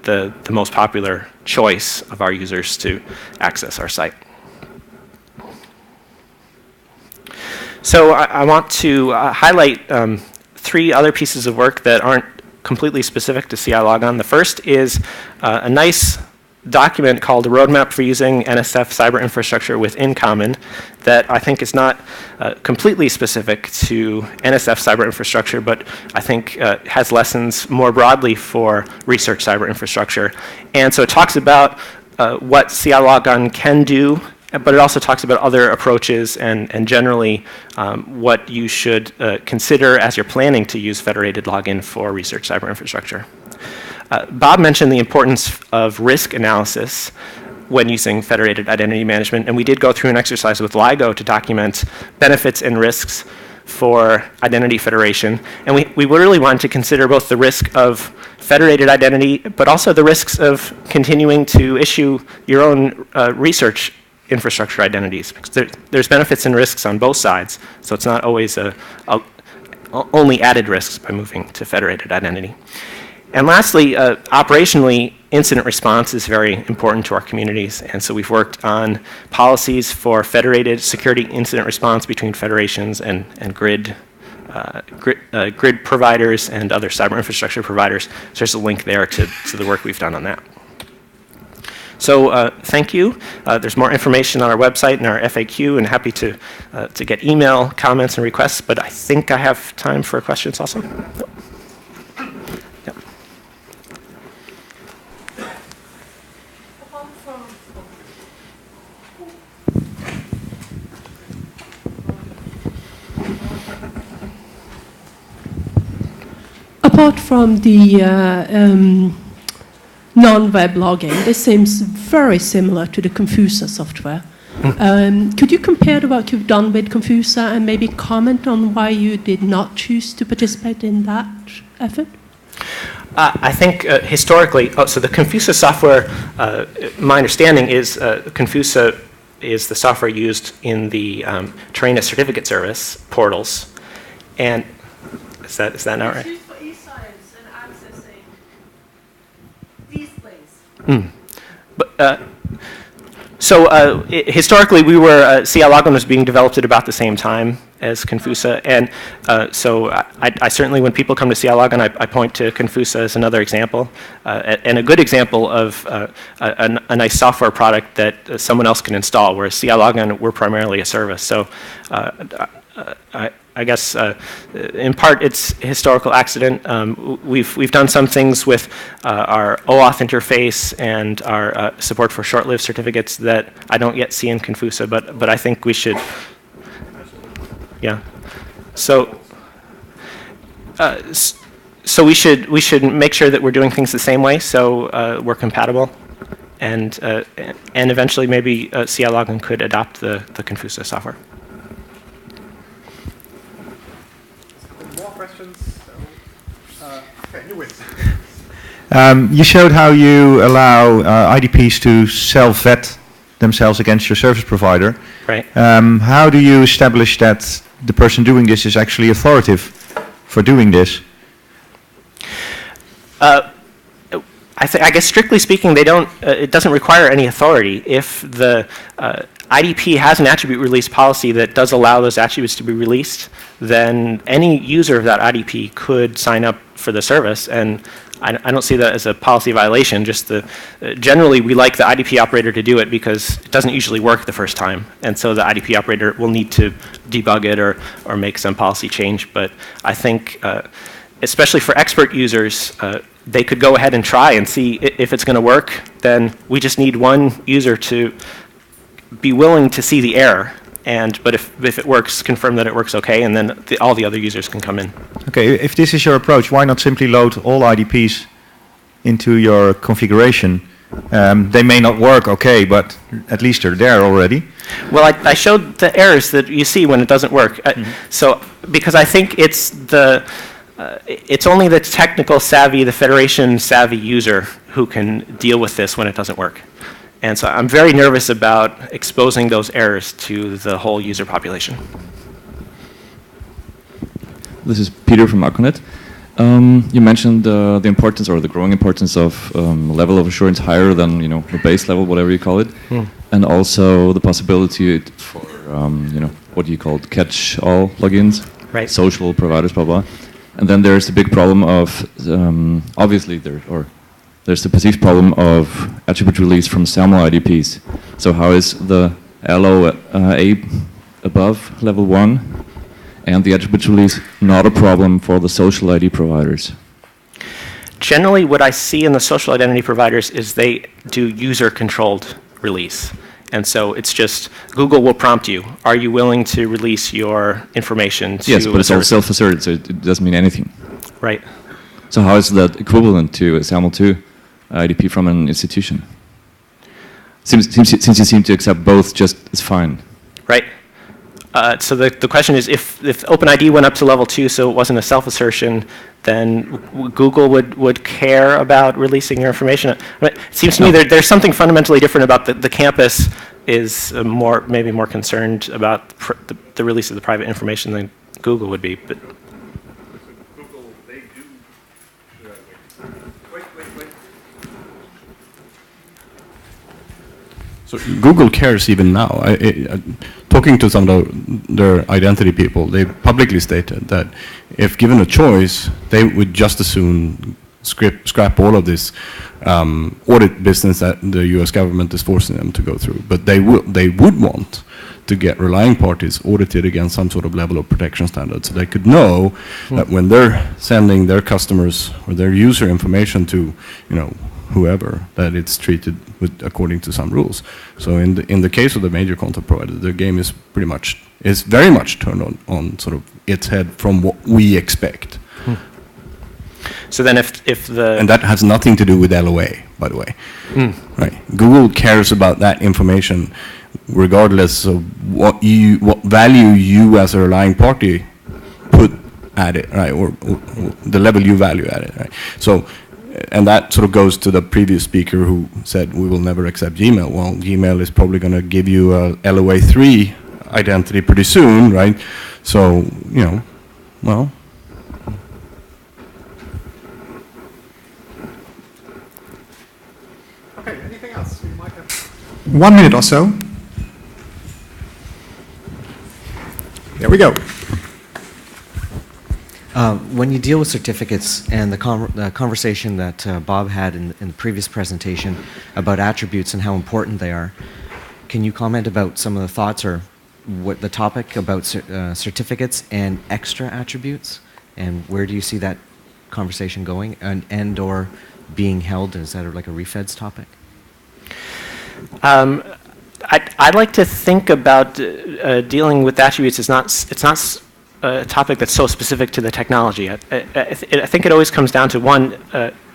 the most popular choice of our users to access our site. So I want to highlight 3 other pieces of work that aren't completely specific to CILogon. The first is a nice document called a roadmap for using NSF cyber infrastructure with InCommon that I think is not completely specific to NSF cyber infrastructure, but I think has lessons more broadly for research cyber infrastructure. And so it talks about what CILogon can do, but it also talks about other approaches and generally what you should consider as you're planning to use federated login for research cyber infrastructure. Bob mentioned the importance of risk analysis when using federated identity management, and we did go through an exercise with LIGO to document benefits and risks for identity federation. And we really wanted to consider both the risk of federated identity, but also the risks of continuing to issue your own research infrastructure identities. Because there's benefits and risks on both sides, so it's not always only added risks by moving to federated identity. And lastly, operationally, incident response is very important to our communities, and so we've worked on policies for federated security incident response between federations and grid providers and other cyber infrastructure providers. So there's a link there to the work we've done on that. So thank you. There's more information on our website and our FAQ, and happy to get email comments and requests, but I think I have time for questions also. Apart from the non-web logging, this seems very similar to the Confusa software. Could you compare to what you've done with Confusa and maybe comment on why you did not choose to participate in that effort? I think historically, so the Confusa software, my understanding is Confusa is the software used in the Train a Certificate Service portals. And is that not right? So historically, we were CILogon was being developed at about the same time as Confusa, and so I certainly, when people come to CILogon, I point to Confusa as another example, and a good example of a nice software product that someone else can install. Whereas CILogon, we're primarily a service, so I guess in part it's historical accident. We've done some things with our OAuth interface and our support for short-lived certificates that I don't yet see in Confusa, but I think we should. Yeah. So so we should make sure that we're doing things the same way, so we're compatible, and eventually maybe CILogon could adopt the Confusa software. You showed how you allow IDPs to self-vet themselves against your service provider. Right. How do you establish that the person doing this is actually authoritative for doing this? I guess strictly speaking, they don't. It doesn't require any authority. If the IDP has an attribute release policy that does allow those attributes to be released, then any user of that IDP could sign up for the service. And I don't see that as a policy violation. Just generally, we like the IDP operator to do it because it doesn't usually work the first time, and so the IDP operator will need to debug it or make some policy change. But I think, especially for expert users, they could go ahead and try and see if it's going to work. Then we just need one user to be willing to see the error. But if it works, confirm that it works okay, and then all the other users can come in. Okay, if this is your approach, why not simply load all IDPs into your configuration? They may not work okay, but at least they're there already. Well, I showed the errors that you see when it doesn't work. So because I think it's only the technical savvy, the federation savvy user who can deal with this when it doesn't work. And so I'm very nervous about exposing those errors to the whole user population. This is Peter from Aconet. You mentioned the importance or the growing importance of level of assurance higher than the base level, whatever you call it, and also the possibility for what do you call it, catch-all plugins, right? Social providers, blah blah. And then there's the big problem of obviously there's the perceived problem of attribute release from SAML IDPs. So how is the LOA above level 1 and the attribute release not a problem for the social ID providers? Generally, what I see in the social identity providers is they do user-controlled release. And so it's just, Google will prompt you, are you willing to release your information to Yes, but it's all service? self-asserted, so it doesn't mean anything. Right. So how is that equivalent to a SAML2 IDP from an institution? Since you seem to accept both just as fine. Right. So the question is, if OpenID went up to level 2 so it wasn't a self-assertion, then Google would care about releasing your information. But it seems to me there's something fundamentally different about the campus is maybe more concerned about the release of the private information than Google would be. But So Google cares even now. Talking to some of their identity people, they publicly stated that if given a choice, they would just as soon scrap all of this audit business that the US government is forcing them to go through. But they would want to get relying parties audited against some sort of level of protection standard, so they could know that when they're sending their customers or their user information to, whoever, that it's treated according to some rules. So in the case of the major content provider, the game is very much turned on sort of its head from what we expect. so then if And that has nothing to do with LOA, by the way. Right. Google cares about that information regardless of what value you as a relying party put at it, right, or the level you value at it, right? So. And that sort of goes to the previous speaker who said we will never accept Gmail. Well, Gmail is probably going to give you a LOA3 identity pretty soon, right? So, well. Okay, anything else? We might have 1 minute or so. There we go. When you deal with certificates and the conversation that Bob had in the previous presentation about attributes and how important they are, can you comment about some of the thoughts or what the topic about certificates and extra attributes, and where do you see that conversation going and or being held? Is that like a refeds topic? I'd like to think about dealing with attributes. It's not a topic that's so specific to the technology. I think it always comes down to one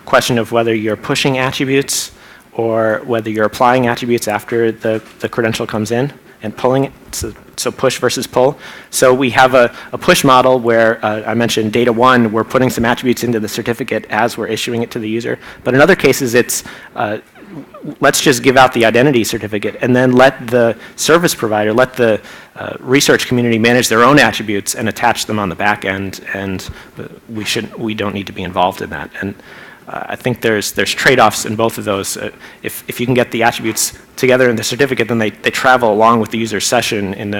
question of whether you're pushing attributes or whether you're applying attributes after the credential comes in and pulling it. So push versus pull. So we have a push model where I mentioned data 1, we're putting some attributes into the certificate as we're issuing it to the user. But in other cases, it's let's just give out the identity certificate and then let the service provider, let the research community manage their own attributes and attach them on the back end, and we don't need to be involved in that. And I think there's trade-offs in both of those. If you can get the attributes together in the certificate, then they travel along with the user session in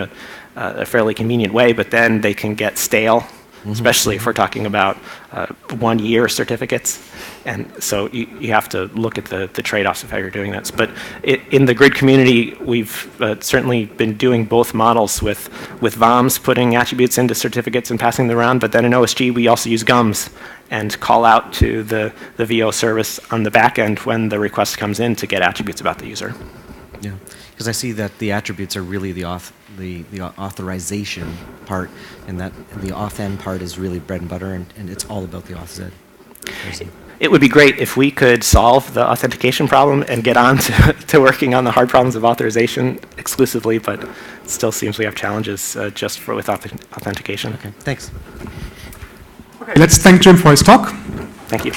a fairly convenient way, but then they can get stale especially if we're talking about 1-year certificates. And so you have to look at the trade-offs of how you're doing that. But in the grid community, we've certainly been doing both models with VOMs, putting attributes into certificates and passing them around. But then in OSG, we also use GUMs and call out to the VO service on the back end when the request comes in to get attributes about the user. Yeah, because I see that the attributes are really the authorization part, and that the auth-n part is really bread and butter, and it's all about the auth-z. It would be great if we could solve the authentication problem and get on to working on the hard problems of authorization exclusively, but it still seems we have challenges just with authentication. Okay, thanks. Okay, let's thank Jim for his talk. Thank you.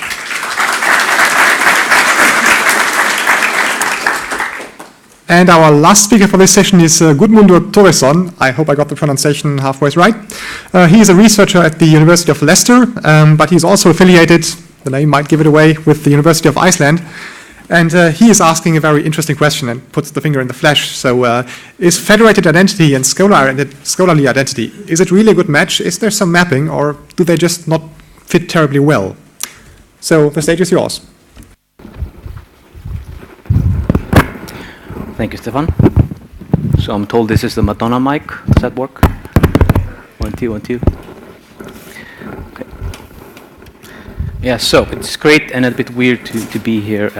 And our last speaker for this session is Gudmundur Thorisson. I hope I got the pronunciation halfway right. He is a researcher at the University of Leicester, but he's also affiliated, the name might give it away, with the University of Iceland. And he is asking a very interesting question and puts the finger in the flesh. So is federated identity and scholarly identity, is it really a good match? Is there some mapping, or do they just not fit terribly well? So the stage is yours. Thank you, Stefan. So I'm told this is the Madonna mic. Does that work? 1, 2, 1, 2. Okay. Yeah, so it's great and a bit weird to be here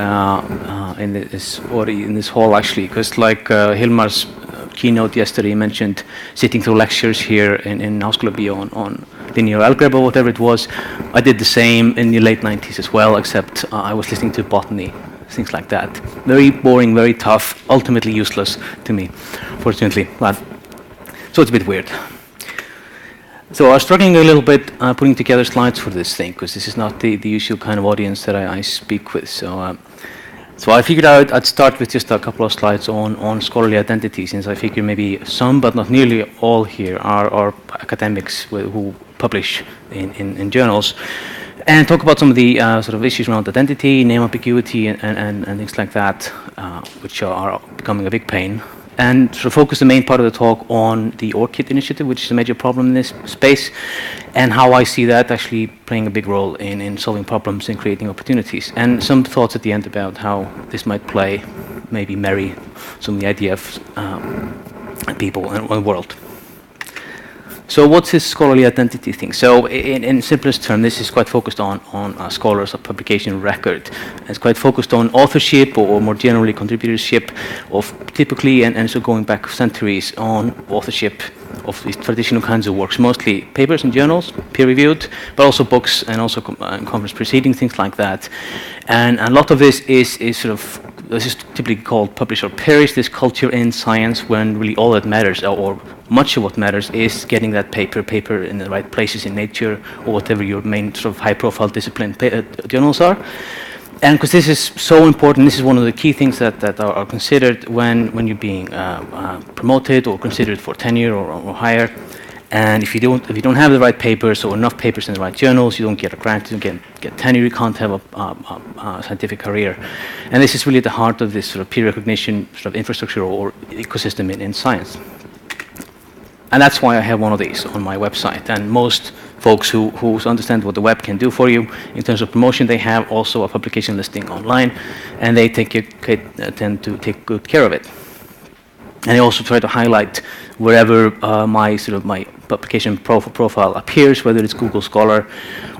in this hall actually, because like Hilmar's keynote yesterday mentioned sitting through lectures here in Háskóla BÍ on linear algebra or whatever it was. I did the same in the late 90s as well, except I was listening to botany, things like that. Very boring, very tough, ultimately useless to me, fortunately. So it's a bit weird. So I was struggling a little bit putting together slides for this thing, because this is not the usual kind of audience that I speak with. So I figured out I'd start with just a couple of slides on scholarly identity, since I figure maybe some, but not nearly all here, are academics who publish in journals, and talk about some of the sort of issues around identity, name ambiguity, and things like that, which are becoming a big pain. And sort of focus the main part of the talk on the ORCID initiative, which is a major problem in this space, and how I see that actually playing a big role in solving problems and creating opportunities. And some thoughts at the end about how this might play, maybe marry some of the idea of people and the world. So what's this scholarly identity thing? So in simplest term, this is quite focused on scholars of publication record. It's quite focused on authorship or more generally contributorship of typically, and so going back centuries, on authorship of these traditional kinds of works, mostly papers and journals, peer-reviewed, but also books and also conference proceedings, things like that. And a lot of this is sort of, this is typically called publish or perish, this culture in science, when really all that matters, or much of what matters, is getting that paper in the right places in Nature, or whatever your main sort of high-profile discipline journals are. And because this is so important, this is one of the key things that are considered when you're being promoted or considered for tenure or higher. And if you don't have the right papers or enough papers in the right journals, you don't get a grant, you don't get tenure, you can't have a scientific career. And this is really at the heart of this sort of peer recognition sort of infrastructure or ecosystem in science. And that's why I have one of these on my website. And most folks who understand what the web can do for you in terms of promotion, they have also a publication listing online, and they tend to take good care of it. And I also try to highlight wherever my publication profile appears, whether it's Google Scholar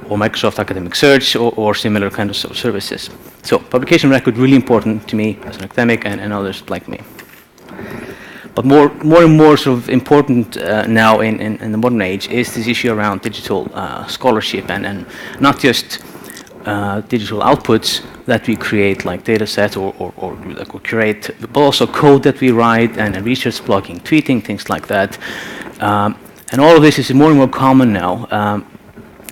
or Microsoft Academic Search or similar kind of services. So publication record, really important to me as an academic and others like me. But more and more sort of important now in the modern age is this issue around digital scholarship and not just digital outputs that we create, like data sets or curate, but also code that we write and research blogging, tweeting, things like that. And all of this is more and more common now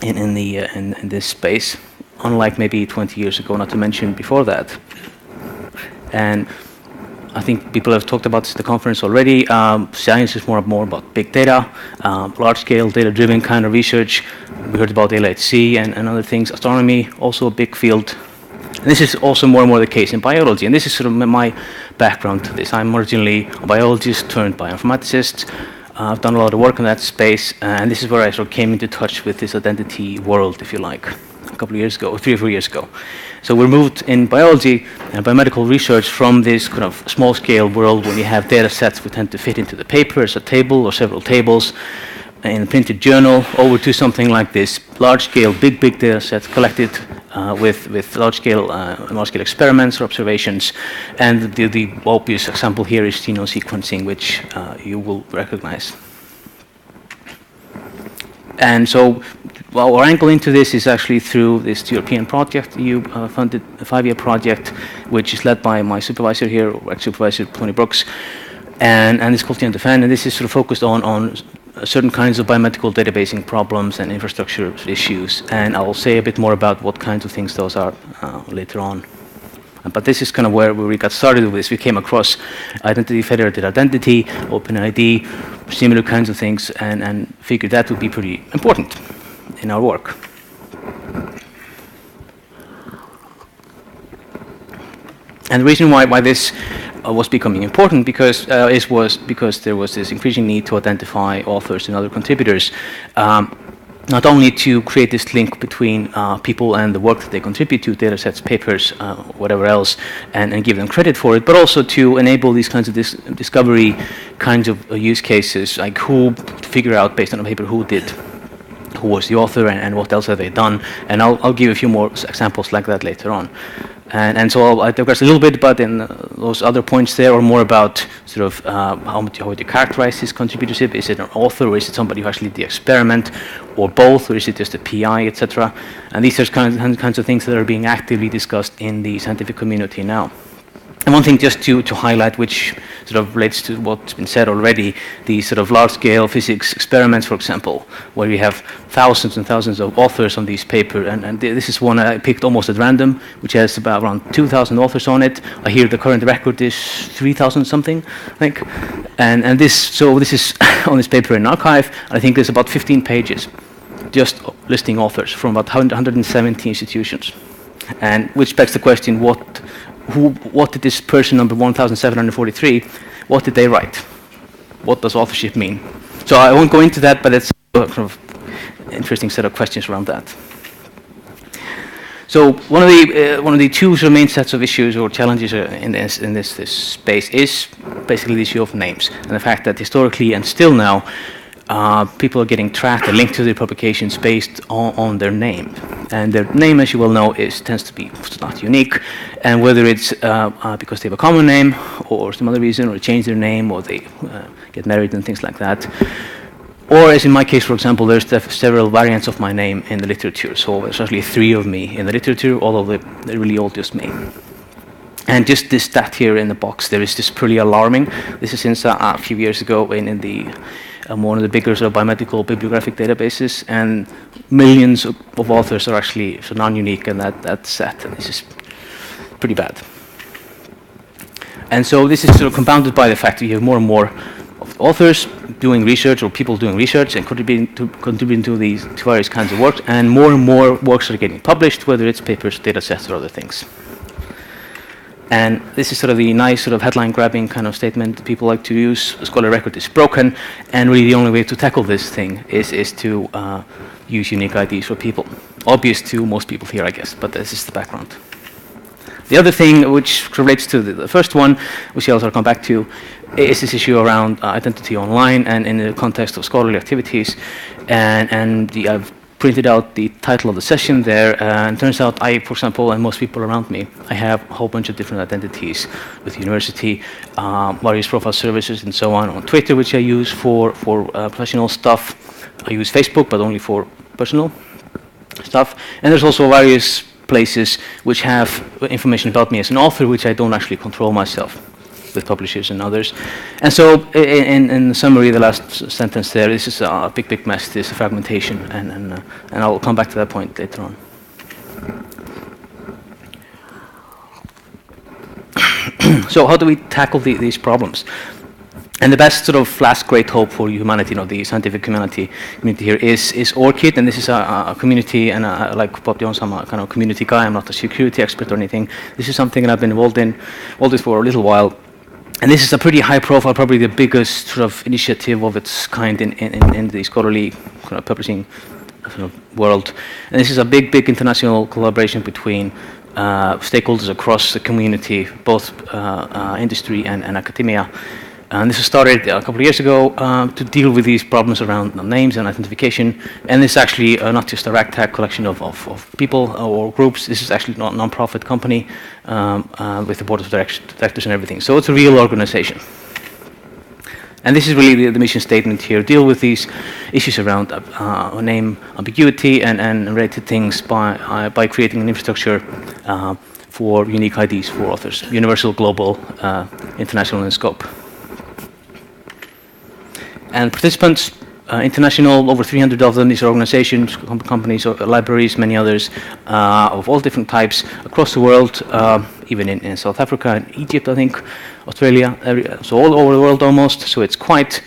in this space, unlike maybe 20 years ago, not to mention before that. And I think people have talked about this at the conference already. Science is more and more about big data, large-scale, data-driven kind of research. We heard about LHC and other things. Astronomy, also a big field. And this is also more and more the case in biology. And this is sort of my background to this. I'm originally a biologist turned bioinformaticist. I've done a lot of work in that space, and this is where I sort of came into touch with this identity world, if you like, a couple of years ago, 3 or 4 years ago. So we're moved in biology and biomedical research from this kind of small-scale world when you have data sets which tend to fit into the paper as a table or several tables in a printed journal, over to something like this large-scale, big data sets collected with large-scale experiments or observations. And the obvious example here is genome sequencing, which you will recognize. And so our angle into this is actually through this European project, EU funded a 5-year project, which is led by my supervisor here, ex-supervisor Tony Brooks, and it's called TNC2012, and this is sort of focused on certain kinds of biomedical databasing problems and infrastructure issues, and I'll say a bit more about what kinds of things those are later on. But this is kind of where we got started with this. We came across identity, federated identity, OpenID, similar kinds of things, and figured that would be pretty important in our work. And the reason why this was becoming important was because there was this increasing need to identify authors and other contributors, not only to create this link between people and the work that they contribute to, data sets, papers, whatever else, and give them credit for it, but also to enable these kinds of discovery kinds of use cases, like who figure out based on a paper who was the author and what else have they done, and I'll give a few more examples like that later on. And so I digress a little bit, but in those other points there are more about sort of how would you characterize his contributorship? Is it an author, or is it somebody who actually did the experiment, or both, or is it just a PI, etc.? And these are kinds of things that are being actively discussed in the scientific community now. And one thing just to highlight, which sort of relates to what's been said already, the sort of large-scale physics experiments, for example, where you have thousands and thousands of authors on these papers, and this is one I picked almost at random, which has about around 2,000 authors on it. I hear the current record is 3,000 something, I think. And this is on this paper in archive, and I think there's about 15 pages just listing authors from about 170 institutions, and which begs the question, what did this person number 1,743, what did they write? What does authorship mean? So I won't go into that, but it's a kind of interesting set of questions around that. So one of the two sort of main sets of issues or challenges in this space is basically the issue of names, and the fact that historically and still now people are getting tracked and linked to their publications based on their name. And their name, as you well know, tends to be not unique. And whether it's because they have a common name or some other reason, or change their name, or they get married and things like that. Or as in my case, for example, there's several variants of my name in the literature. So there's actually 3 of me in the literature, all of them they're really all just me. And just this stat here in the box, there is just pretty alarming. This is since a few years ago in the one of the bigger sort of biomedical bibliographic databases, and millions of authors are actually non-unique in that set, and this is pretty bad. And so this is sort of compounded by the fact that you have more and more of authors doing research, or people doing research and contributing to these various kinds of work, and more works are getting published, whether it's papers, data sets, or other things. And this is sort of the nice sort of headline-grabbing kind of statement that people like to use. The scholarly record is broken, and really the only way to tackle this thing is to use unique IDs for people. Obvious to most people here, I guess, but this is the background. The other thing which relates to the first one, which I'll also come back to, is this issue around identity online and in the context of scholarly activities. And I've printed out the title of the session there, and turns out I, for example, and most people around me, I have a whole bunch of different identities with the university, various profile services and so on Twitter, which I use for professional stuff. I use Facebook, but only for personal stuff. And there's also various places which have information about me as an author, which I don't actually control myself, with publishers and others. And so in summary, the last sentence there, this is a big mess, this is fragmentation, and I'll come back to that point later on. So how do we tackle these problems? And the best sort of last great hope for humanity, the scientific community here is ORCID, and this is a community, and like Bob Jones, I'm a kind of community guy, I'm not a security expert or anything. This is something that I've been involved with for a little while. And this is a pretty high profile, probably the biggest sort of initiative of its kind in the scholarly kind of publishing sort of world. And this is a big international collaboration between stakeholders across the community, both industry and academia. And this was started a couple of years ago to deal with these problems around names and identification. And this is actually not just a ragtag collection of people or groups. This is actually not a non-profit company with the board of directors and everything. So it's a real organization. And this is really the mission statement here: deal with these issues around name ambiguity and related things by creating an infrastructure for unique IDs for authors, universal, global, international in scope. And participants, international, over 300 of them. These are organizations, companies, libraries, many others, of all different types across the world, even in South Africa and Egypt, I think, Australia, so all over the world almost. So it's quite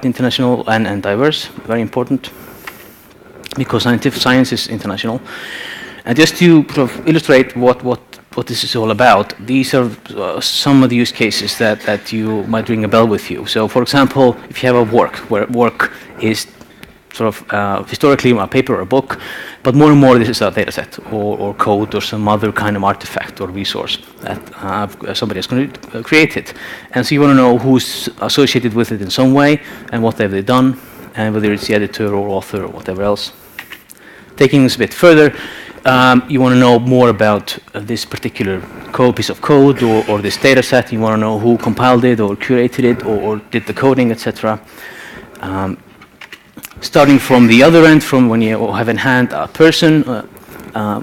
international and diverse, very important, because science is international. And just to sort of illustrate what this is all about, these are some of the use cases that you might ring a bell with you. So, for example, if you have a work, where work is sort of historically a paper or a book, but more and more this is a data set or code or some other kind of artifact or resource that somebody has created. And so you want to know who's associated with it in some way and what have they done, and whether it's the editor or author or whatever else. Taking this a bit further, you want to know more about this particular piece of code or this data set. You want to know who compiled it or curated it or did the coding, etc. Starting from the other end, from when you have in hand a person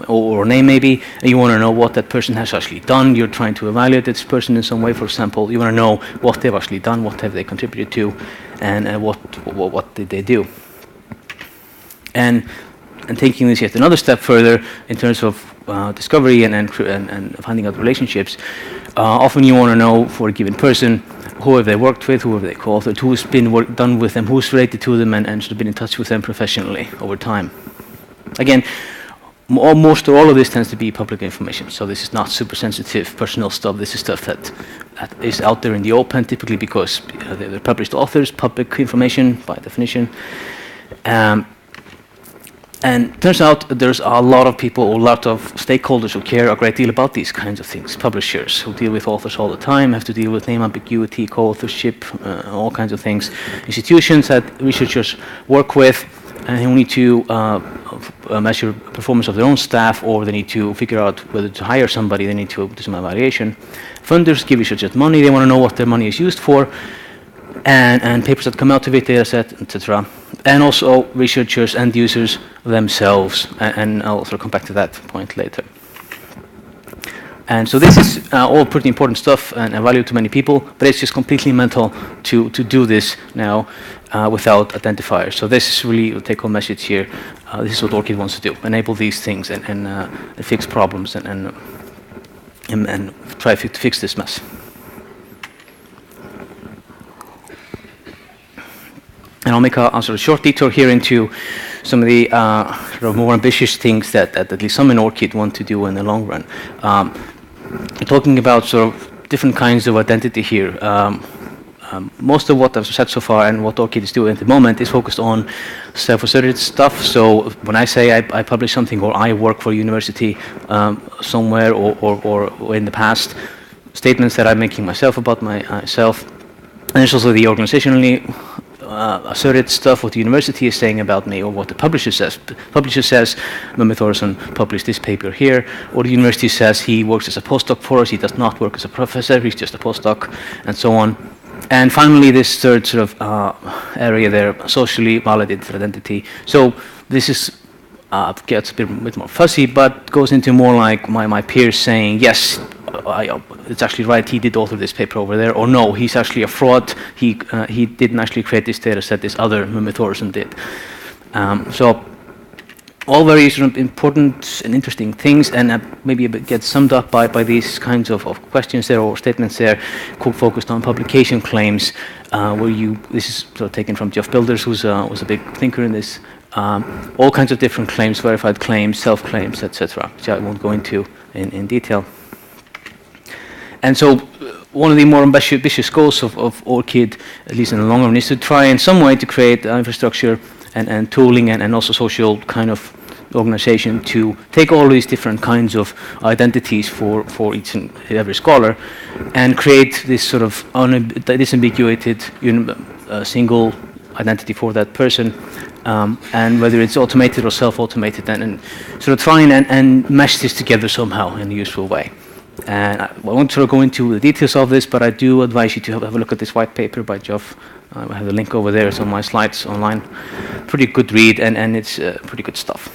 or a name maybe, and you want to know what that person has actually done. You're trying to evaluate this person in some way, for example. You want to know what they've actually done, what have they contributed to, and what did they do. And taking this yet another step further in terms of discovery and finding out relationships, often you want to know for a given person who have they worked with, who have they co-authored, who's been done with them, who's related to them, and sort of been in touch with them professionally over time. Again, most or all of this tends to be public information, so this is not super sensitive personal stuff. This is stuff that is out there in the open, typically because they're published authors, public information by definition. And turns out there's a lot of people, a lot of stakeholders who care a great deal about these kinds of things. Publishers who deal with authors all the time, have to deal with name ambiguity, co-authorship, all kinds of things. Institutions that researchers work with and who need to measure performance of their own staff, or they need to figure out whether to hire somebody, they need to do some evaluation. Funders give researchers money, they want to know what their money is used for, and papers that come out of it, data set, etc. And also researchers and users themselves, and I'll sort of come back to that point later. And so this is all pretty important stuff and value to many people, but it's just completely mental to do this now without identifiers. So this is really the take-home message here. This is what ORCID wants to do: enable these things and fix problems and try to fix this mess. And I'll make a sort of short detour here into some of the sort of more ambitious things that at least some in ORCID want to do in the long run. Talking about sort of different kinds of identity here. Most of what I've said so far and what ORCID is doing at the moment is focused on self-asserted stuff. So when I say I publish something or I work for a university somewhere or in the past, statements that I'm making myself about myself, and there's also the organizationally asserted stuff, what the university is saying about me, or what the publisher says. The publisher says, Mehmet Orson published this paper here, or the university says he works as a postdoc for us, he does not work as a professor, he's just a postdoc, and so on. And finally, this third sort of area there, socially validated identity. So this is gets a bit more fuzzy, but goes into more like my peers saying, yes, it's actually right, he did author this paper over there, or no, he's actually a fraud, he didn't actually create this data set, this other Mehmet Orson did. So all very sort of important and interesting things, and maybe a bit get summed up by these kinds of questions there or statements there, focused on publication claims, this is sort of taken from Jeff Builders, who's was a big thinker in this, all kinds of different claims, verified claims, self-claims, etc., which I won't go into in detail. And so one of the more ambitious goals of ORCID, at least in the long run, is to try in some way to create infrastructure and tooling and also social kind of organization to take all these different kinds of identities for each and every scholar and create this sort of disambiguated single identity for that person, and whether it's automated or self-automated, and sort of trying and mesh this together somehow in a useful way. And I won't sort of go into the details of this, but I do advise you to have a look at this white paper by Geoff. I have the link over there. It's on my slides online. Pretty good read, and it's pretty good stuff.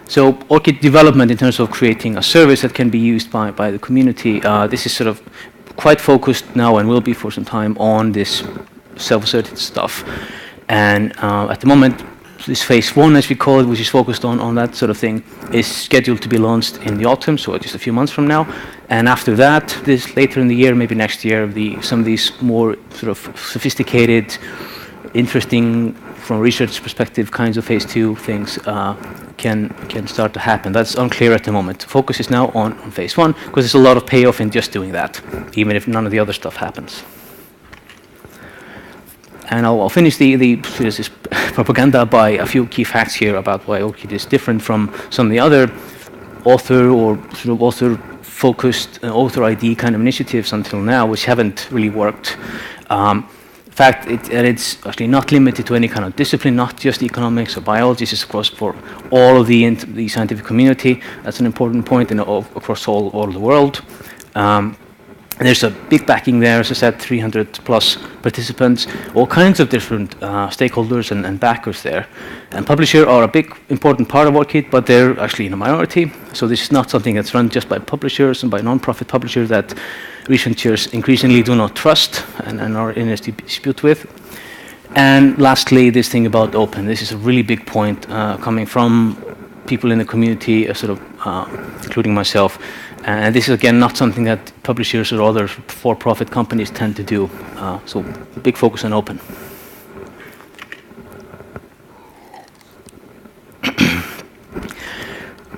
So ORCID development in terms of creating a service that can be used by the community, this is sort of quite focused now and will be for some time on this self-asserted stuff. And at the moment, this phase 1, as we call it, which is focused on that sort of thing, is scheduled to be launched in the autumn, so just a few months from now. And after that, this later in the year, maybe next year, some of these more sort of sophisticated, interesting, from a research perspective, kinds of phase 2 things can start to happen. That's unclear at the moment. Focus is now on phase 1, because there's a lot of payoff in just doing that, even if none of the other stuff happens. And I'll finish this propaganda by a few key facts here about why ORCID is different from some of the other author or sort of author-focused, author ID kind of initiatives until now, which haven't really worked. In fact, it's actually not limited to any kind of discipline, not just economics or biology. This is, of course, for all of the scientific community. That's an important point across all the world. There's a big backing there, as I said, 300 plus participants, all kinds of different stakeholders and backers there. And publishers are a big, important part of ORCID, but they're actually in a minority. So this is not something that's run just by publishers and by non-profit publishers that researchers increasingly do not trust and are in a dispute with. And lastly, this thing about open. This is a really big point coming from people in the community, including myself. And this is, again, not something that publishers or other for-profit companies tend to do. So big focus on open.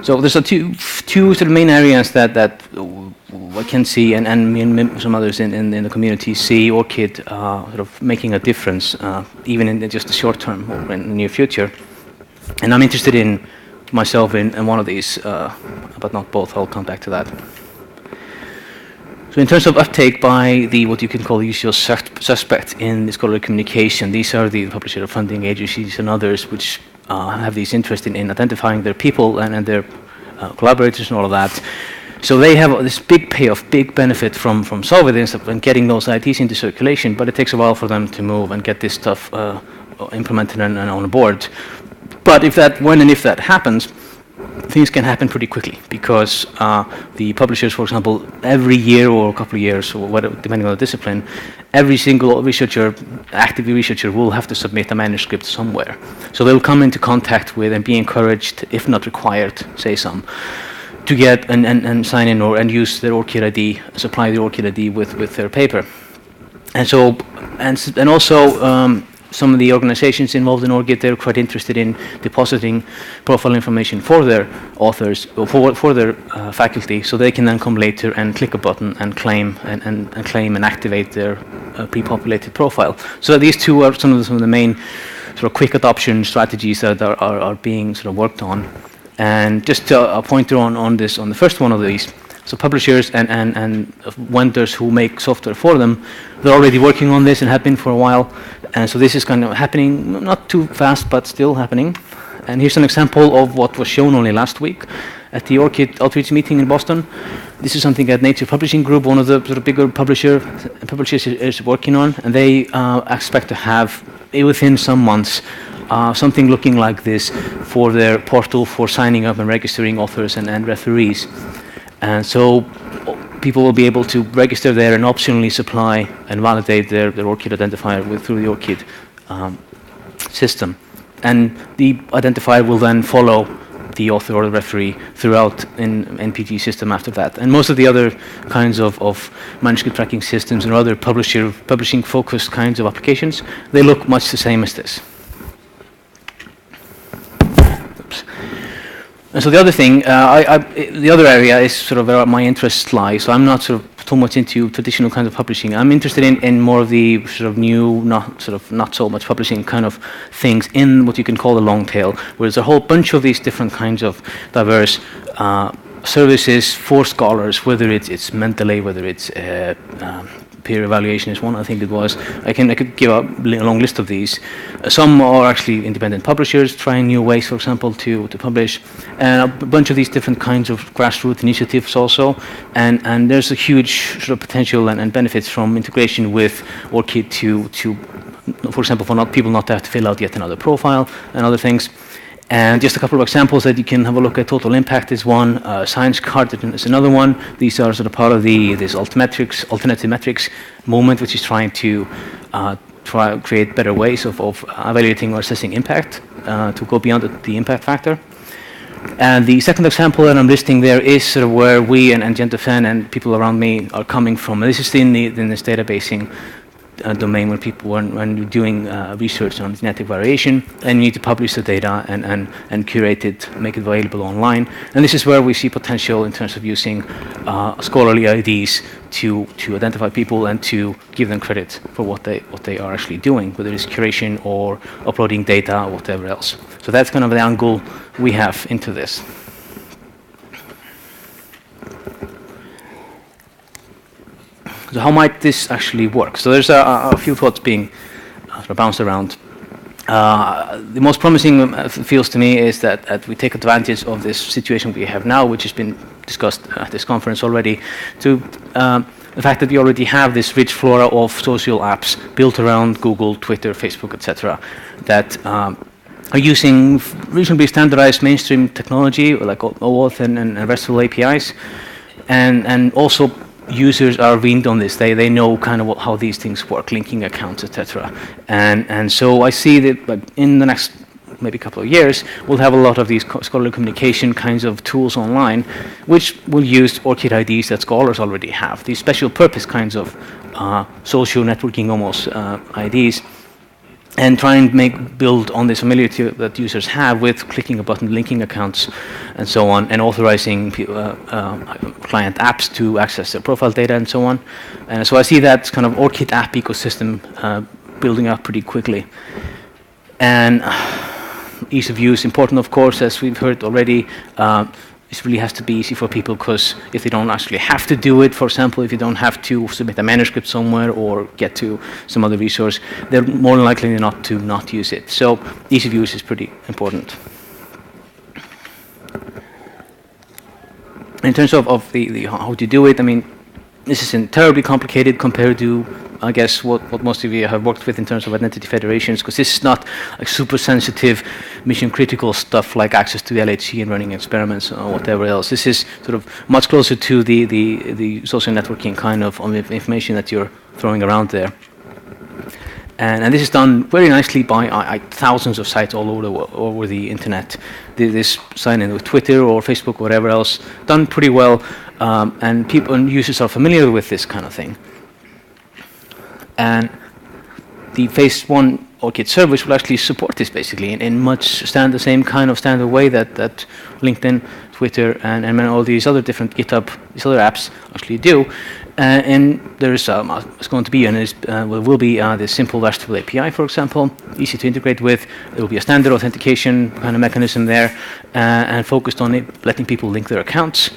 So there's two sort of main areas that I can see, and me and some others in the community see ORCID sort of making a difference, even in just the short term or in the near future. And I'm interested in myself in one of these, but not both. I'll come back to that. So in terms of uptake by what you can call the usual suspect in scholarly communication, these are the publisher funding agencies and others which have these interest in identifying their people and their collaborators and all of that. So they have this big payoff, big benefit from solving this and getting those IDs into circulation, but it takes a while for them to move and get this stuff implemented and on board. But if that happens, things can happen pretty quickly, because the publishers, for example, every year or a couple of years, or whatever, depending on the discipline, every single active researcher will have to submit a manuscript somewhere. So they'll come into contact with and be encouraged, if not required, say some, to get and sign in and use their ORCID ID, supply the ORCID ID with their paper. And so, and also, some of the organizations involved in ORCID, they're quite interested in depositing profile information for their authors, or for their faculty, so they can then come later and click a button and claim and activate their pre-populated profile. So these two are some of the main sort of quick adoption strategies that are being sort of worked on. And just a pointer on this, on the first one of these. So publishers and vendors who make software for them, they're already working on this and have been for a while. And so this is kind of happening, not too fast, but still happening. And here's an example of what was shown only last week at the ORCID outreach meeting in Boston. This is something that Nature Publishing Group, one of the sort of bigger publishers is working on. And they expect to have, within some months, something looking like this for their portal for signing up and registering authors and referees. And so people will be able to register there and optionally supply and validate their ORCID identifier through the ORCID system. And the identifier will then follow the author or the referee throughout in NPG system after that. And most of the other kinds of manuscript tracking systems and other publishing focused kinds of applications, they look much the same as this. And so the other thing, the other area is sort of where my interests lie. So I'm not sort of too much into traditional kinds of publishing. I'm interested in more of the sort of new, not so much publishing kind of things in what you can call the long tail, where there's a whole bunch of these different kinds of diverse services for scholars, whether it's Mendeley, whether it's peer evaluation is one, I think it was. I could give a long list of these. Some are actually independent publishers trying new ways, for example, to publish, and a bunch of these different kinds of grassroots initiatives also. And there's a huge sort of potential and benefits from integration with ORCID to, for example, for people not to have to fill out yet another profile and other things. And just a couple of examples that you can have a look at. Total Impact is one, Science Card is another one. These are sort of part of this alternative metrics movement, which is trying to create better ways of evaluating or assessing impact to go beyond the impact factor. And the second example that I'm listing there is sort of where we and Gentefen and people around me are coming from. And this is in this databasing domain when you're doing research on genetic variation, and you need to publish the data and curate it, make it available online. And this is where we see potential in terms of using scholarly IDs to identify people and to give them credit for what they are actually doing, whether it's curation or uploading data or whatever else. So that's kind of the angle we have into this. So how might this actually work? So there's a few thoughts being sort of bounced around. The most promising feels to me is that we take advantage of this situation we have now, which has been discussed at this conference already, to the fact that we already have this rich flora of social apps built around Google, Twitter, Facebook, etc., that are using reasonably standardized mainstream technology like OAuth and RESTful APIs, and also users are weaned on this. They know kind of how these things work, linking accounts, etc. And so I see that in the next maybe couple of years, we'll have a lot of these scholarly communication kinds of tools online, which will use ORCID IDs that scholars already have. These special purpose kinds of social networking almost IDs, and try and build on this familiarity that users have with clicking a button, linking accounts, and so on, and authorizing client apps to access their profile data and so on. And so I see that kind of ORCID app ecosystem building up pretty quickly. And ease of use important, of course, as we've heard already. This really has to be easy for people, because if they don't actually have to do it, for example, if you don't have to submit a manuscript somewhere or get to some other resource, they're more likely not to not use it. So ease of use is pretty important. In terms of the how to do it, I mean, this isn't terribly complicated compared to, I guess, what most of you have worked with in terms of identity federations, because this is not like super sensitive, mission critical stuff like access to LHC and running experiments or whatever else. This is sort of much closer to the social networking kind of information that you're throwing around there. And this is done very nicely by thousands of sites all over the internet. This sign in with Twitter or Facebook or whatever else, done pretty well, and people and users are familiar with this kind of thing. And the phase 1 ORCID service will actually support this basically in much the same kind of standard way that LinkedIn, Twitter, and all these other different GitHub, these other apps actually do. And there is it's going to be and will be this simple RESTful API, for example, easy to integrate with. There will be a standard authentication kind of mechanism there, and focused on letting people link their accounts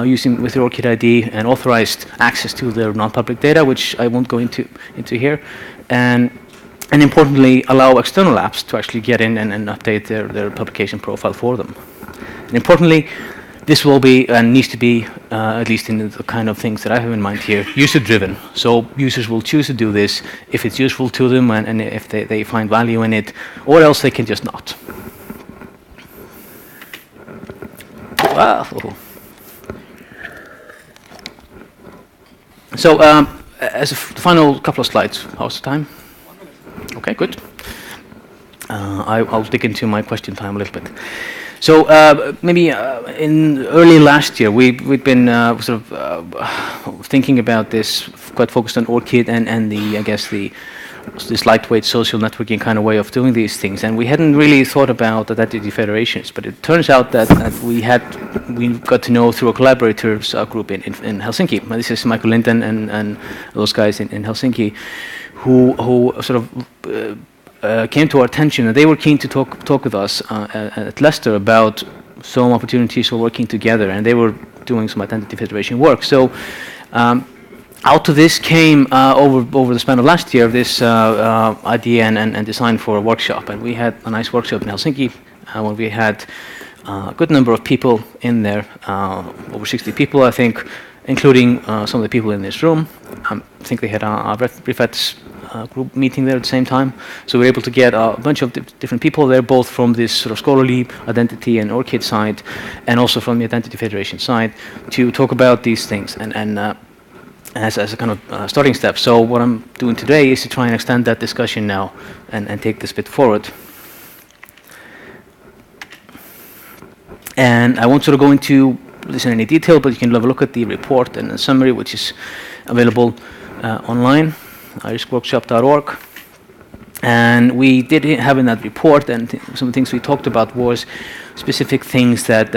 using with their ORCID ID and authorized access to their non-public data, which I won't go into here, and importantly allow external apps to actually get in and update their publication profile for them. And importantly, this will be and needs to be, at least in the kind of things that I have in mind here, user-driven. So users will choose to do this if it's useful to them and if they find value in it, or else they can just not. Wow. So as a final couple of slides, how's the time? Okay, good. I'll dig into my question time a little bit. So maybe in early last year, we'd been sort of thinking about this, quite focused on ORCID and the, I guess, the this lightweight social networking kind of way of doing these things. And we hadn't really thought about identity federations, but it turns out that we got to know through a collaborators group in Helsinki. This is Michael Linden and those guys in Helsinki, who sort of came to our attention, and they were keen to talk with us at Leicester about some opportunities for working together, and they were doing some identity federation work. So out of this came, over the span of last year, this idea and design for a workshop. And we had a nice workshop in Helsinki, where we had a good number of people in there, over 60 people, I think, including some of the people in this room. I think they had a REFETS group meeting there at the same time. So we were able to get a bunch of different people there, both from this sort of scholarly identity and ORCID side, and also from the Identity Federation side, to talk about these things and as a kind of starting step. So what I'm doing today is to try and extend that discussion now and take this bit forward. And I won't sort of go into this in any detail, but you can have a look at the report and the summary, which is available online, irishworkshop.org. And we did have in that report, and some of the things we talked about was specific things that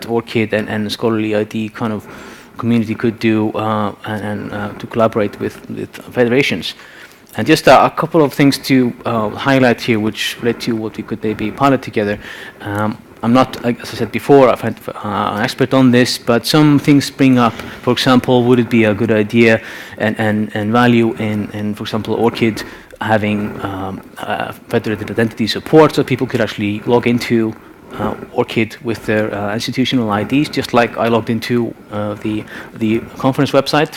ORCID and scholarly ID kind of community could do to collaborate with federations. And just a couple of things to highlight here, which relate to what we could maybe pilot together. I'm not, as I said before, an expert on this, but some things spring up. For example, would it be a good idea and value in, for example, ORCID having federated identity support, so people could actually log into ORCID with their institutional IDs, just like I logged into the conference website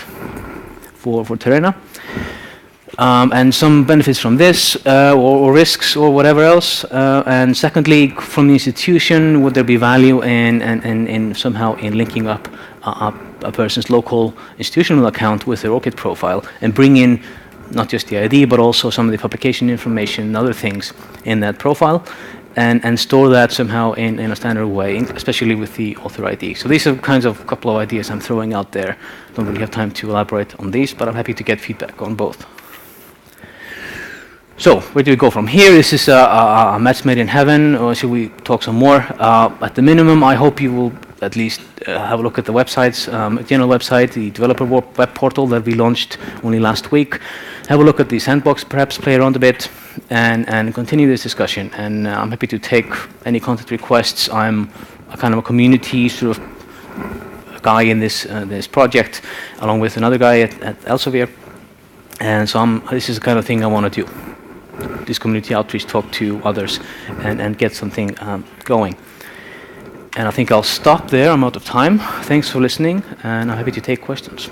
for Terena. And some benefits from this, or risks, or whatever else. And secondly, from the institution, would there be value in somehow in linking up a person's local institutional account with their ORCID profile and bring in not just the ID, but also some of the publication information and other things in that profile, and store that somehow in a standard way, especially with the author ID. So these are kinds of couple of ideas I'm throwing out there. Don't really have time to elaborate on these, but I'm happy to get feedback on both. So where do we go from here? This is a match made in heaven, or should we talk some more? At the minimum, I hope you will at least have a look at the websites, general website, the developer web portal that we launched only last week. Have a look at the sandbox, perhaps play around a bit, and continue this discussion. And I'm happy to take any content requests. I'm a kind of a community sort of guy in this project, along with another guy at Elsevier. And so this is the kind of thing I want to do. This community outreach, talk to others, and get something going. And I think I'll stop there. I'm out of time. Thanks for listening, and I'm happy to take questions.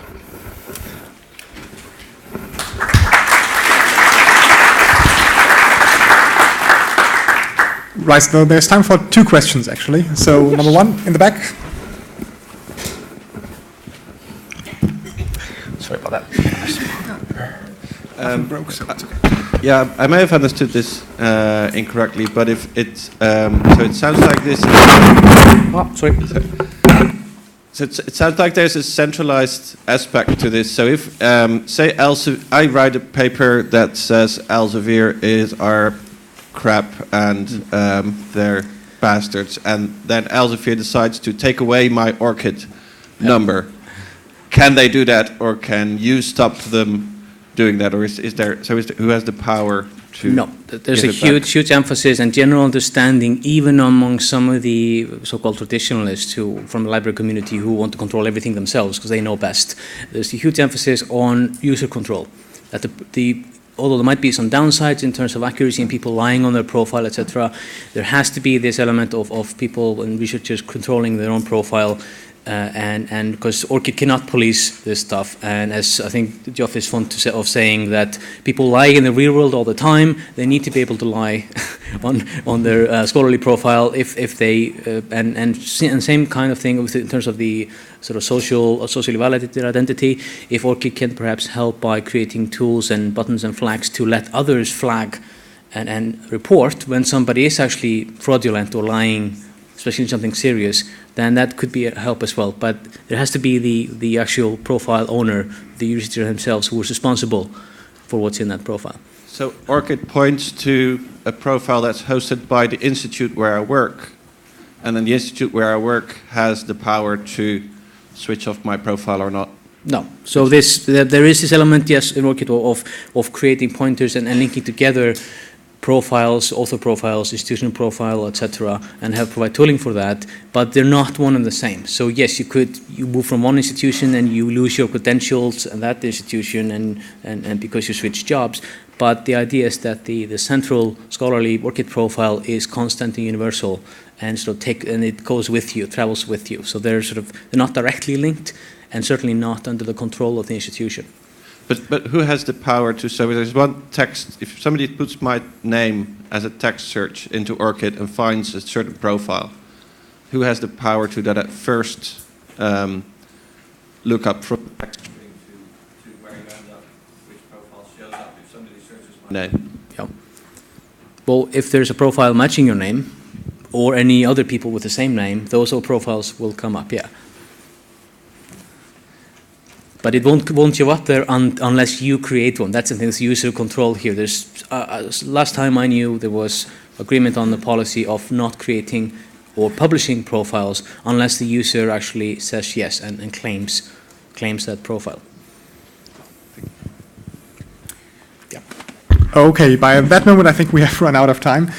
Right, so there's time for 2 questions, actually. So number 1, in the back. Sorry about that. Broke, so it's okay. Yeah, I may have understood this incorrectly, but if it's so it sounds like this. Oh, sorry. So it sounds like there's a centralized aspect to this. So if say I write a paper that says Elsevier is our crap and they're bastards, and then Elsevier decides to take away my ORCID number, can they do that, or can you stop them doing that, or who has the power to? No, there's a huge emphasis and general understanding, even among some of the so-called traditionalists from the library community who want to control everything themselves because they know best. There's a huge emphasis on user control. That although there might be some downsides in terms of accuracy and people lying on their profile, etc., there has to be this element of people and researchers controlling their own profile. And because ORCID cannot police this stuff, and as I think Geoff is fond of saying that people lie in the real world all the time, they need to be able to lie on their scholarly profile if they and same kind of thing in terms of the sort of socially validated identity. If ORCID can perhaps help by creating tools and buttons and flags to let others flag and report when somebody is actually fraudulent or lying, especially in something serious, then that could be a help as well. But there has to be the actual profile owner, the researcher themselves, who is responsible for what's in that profile. So ORCID points to a profile that's hosted by the institute where I work, and then the institute where I work has the power to switch off my profile or not. No. So there is this element, yes, in ORCID of creating pointers and linking together profiles, author profiles, institutional profile, etc., and provide tooling for that, but they're not one and the same. So yes, you move from one institution and you lose your credentials and that institution and because you switch jobs, but the idea is that the central scholarly ORCID profile is constant and universal, and and it goes with you, travels with you. So they're not directly linked, and certainly not under the control of the institution. But who has the power to, so there's one text, if somebody puts my name as a text search into ORCID and finds a certain profile, who has the power to that at first look up from the text string to where you end up, which profile shows up if somebody searches my name? Yeah. Well, if there's a profile matching your name, or any other people with the same name, those all profiles will come up, yeah. But it won't show up there unless you create one. That's the thing, it's user control here. There's last time I knew there was agreement on the policy of not creating or publishing profiles unless the user actually says yes and claims that profile. Okay, by that moment I think we have run out of time.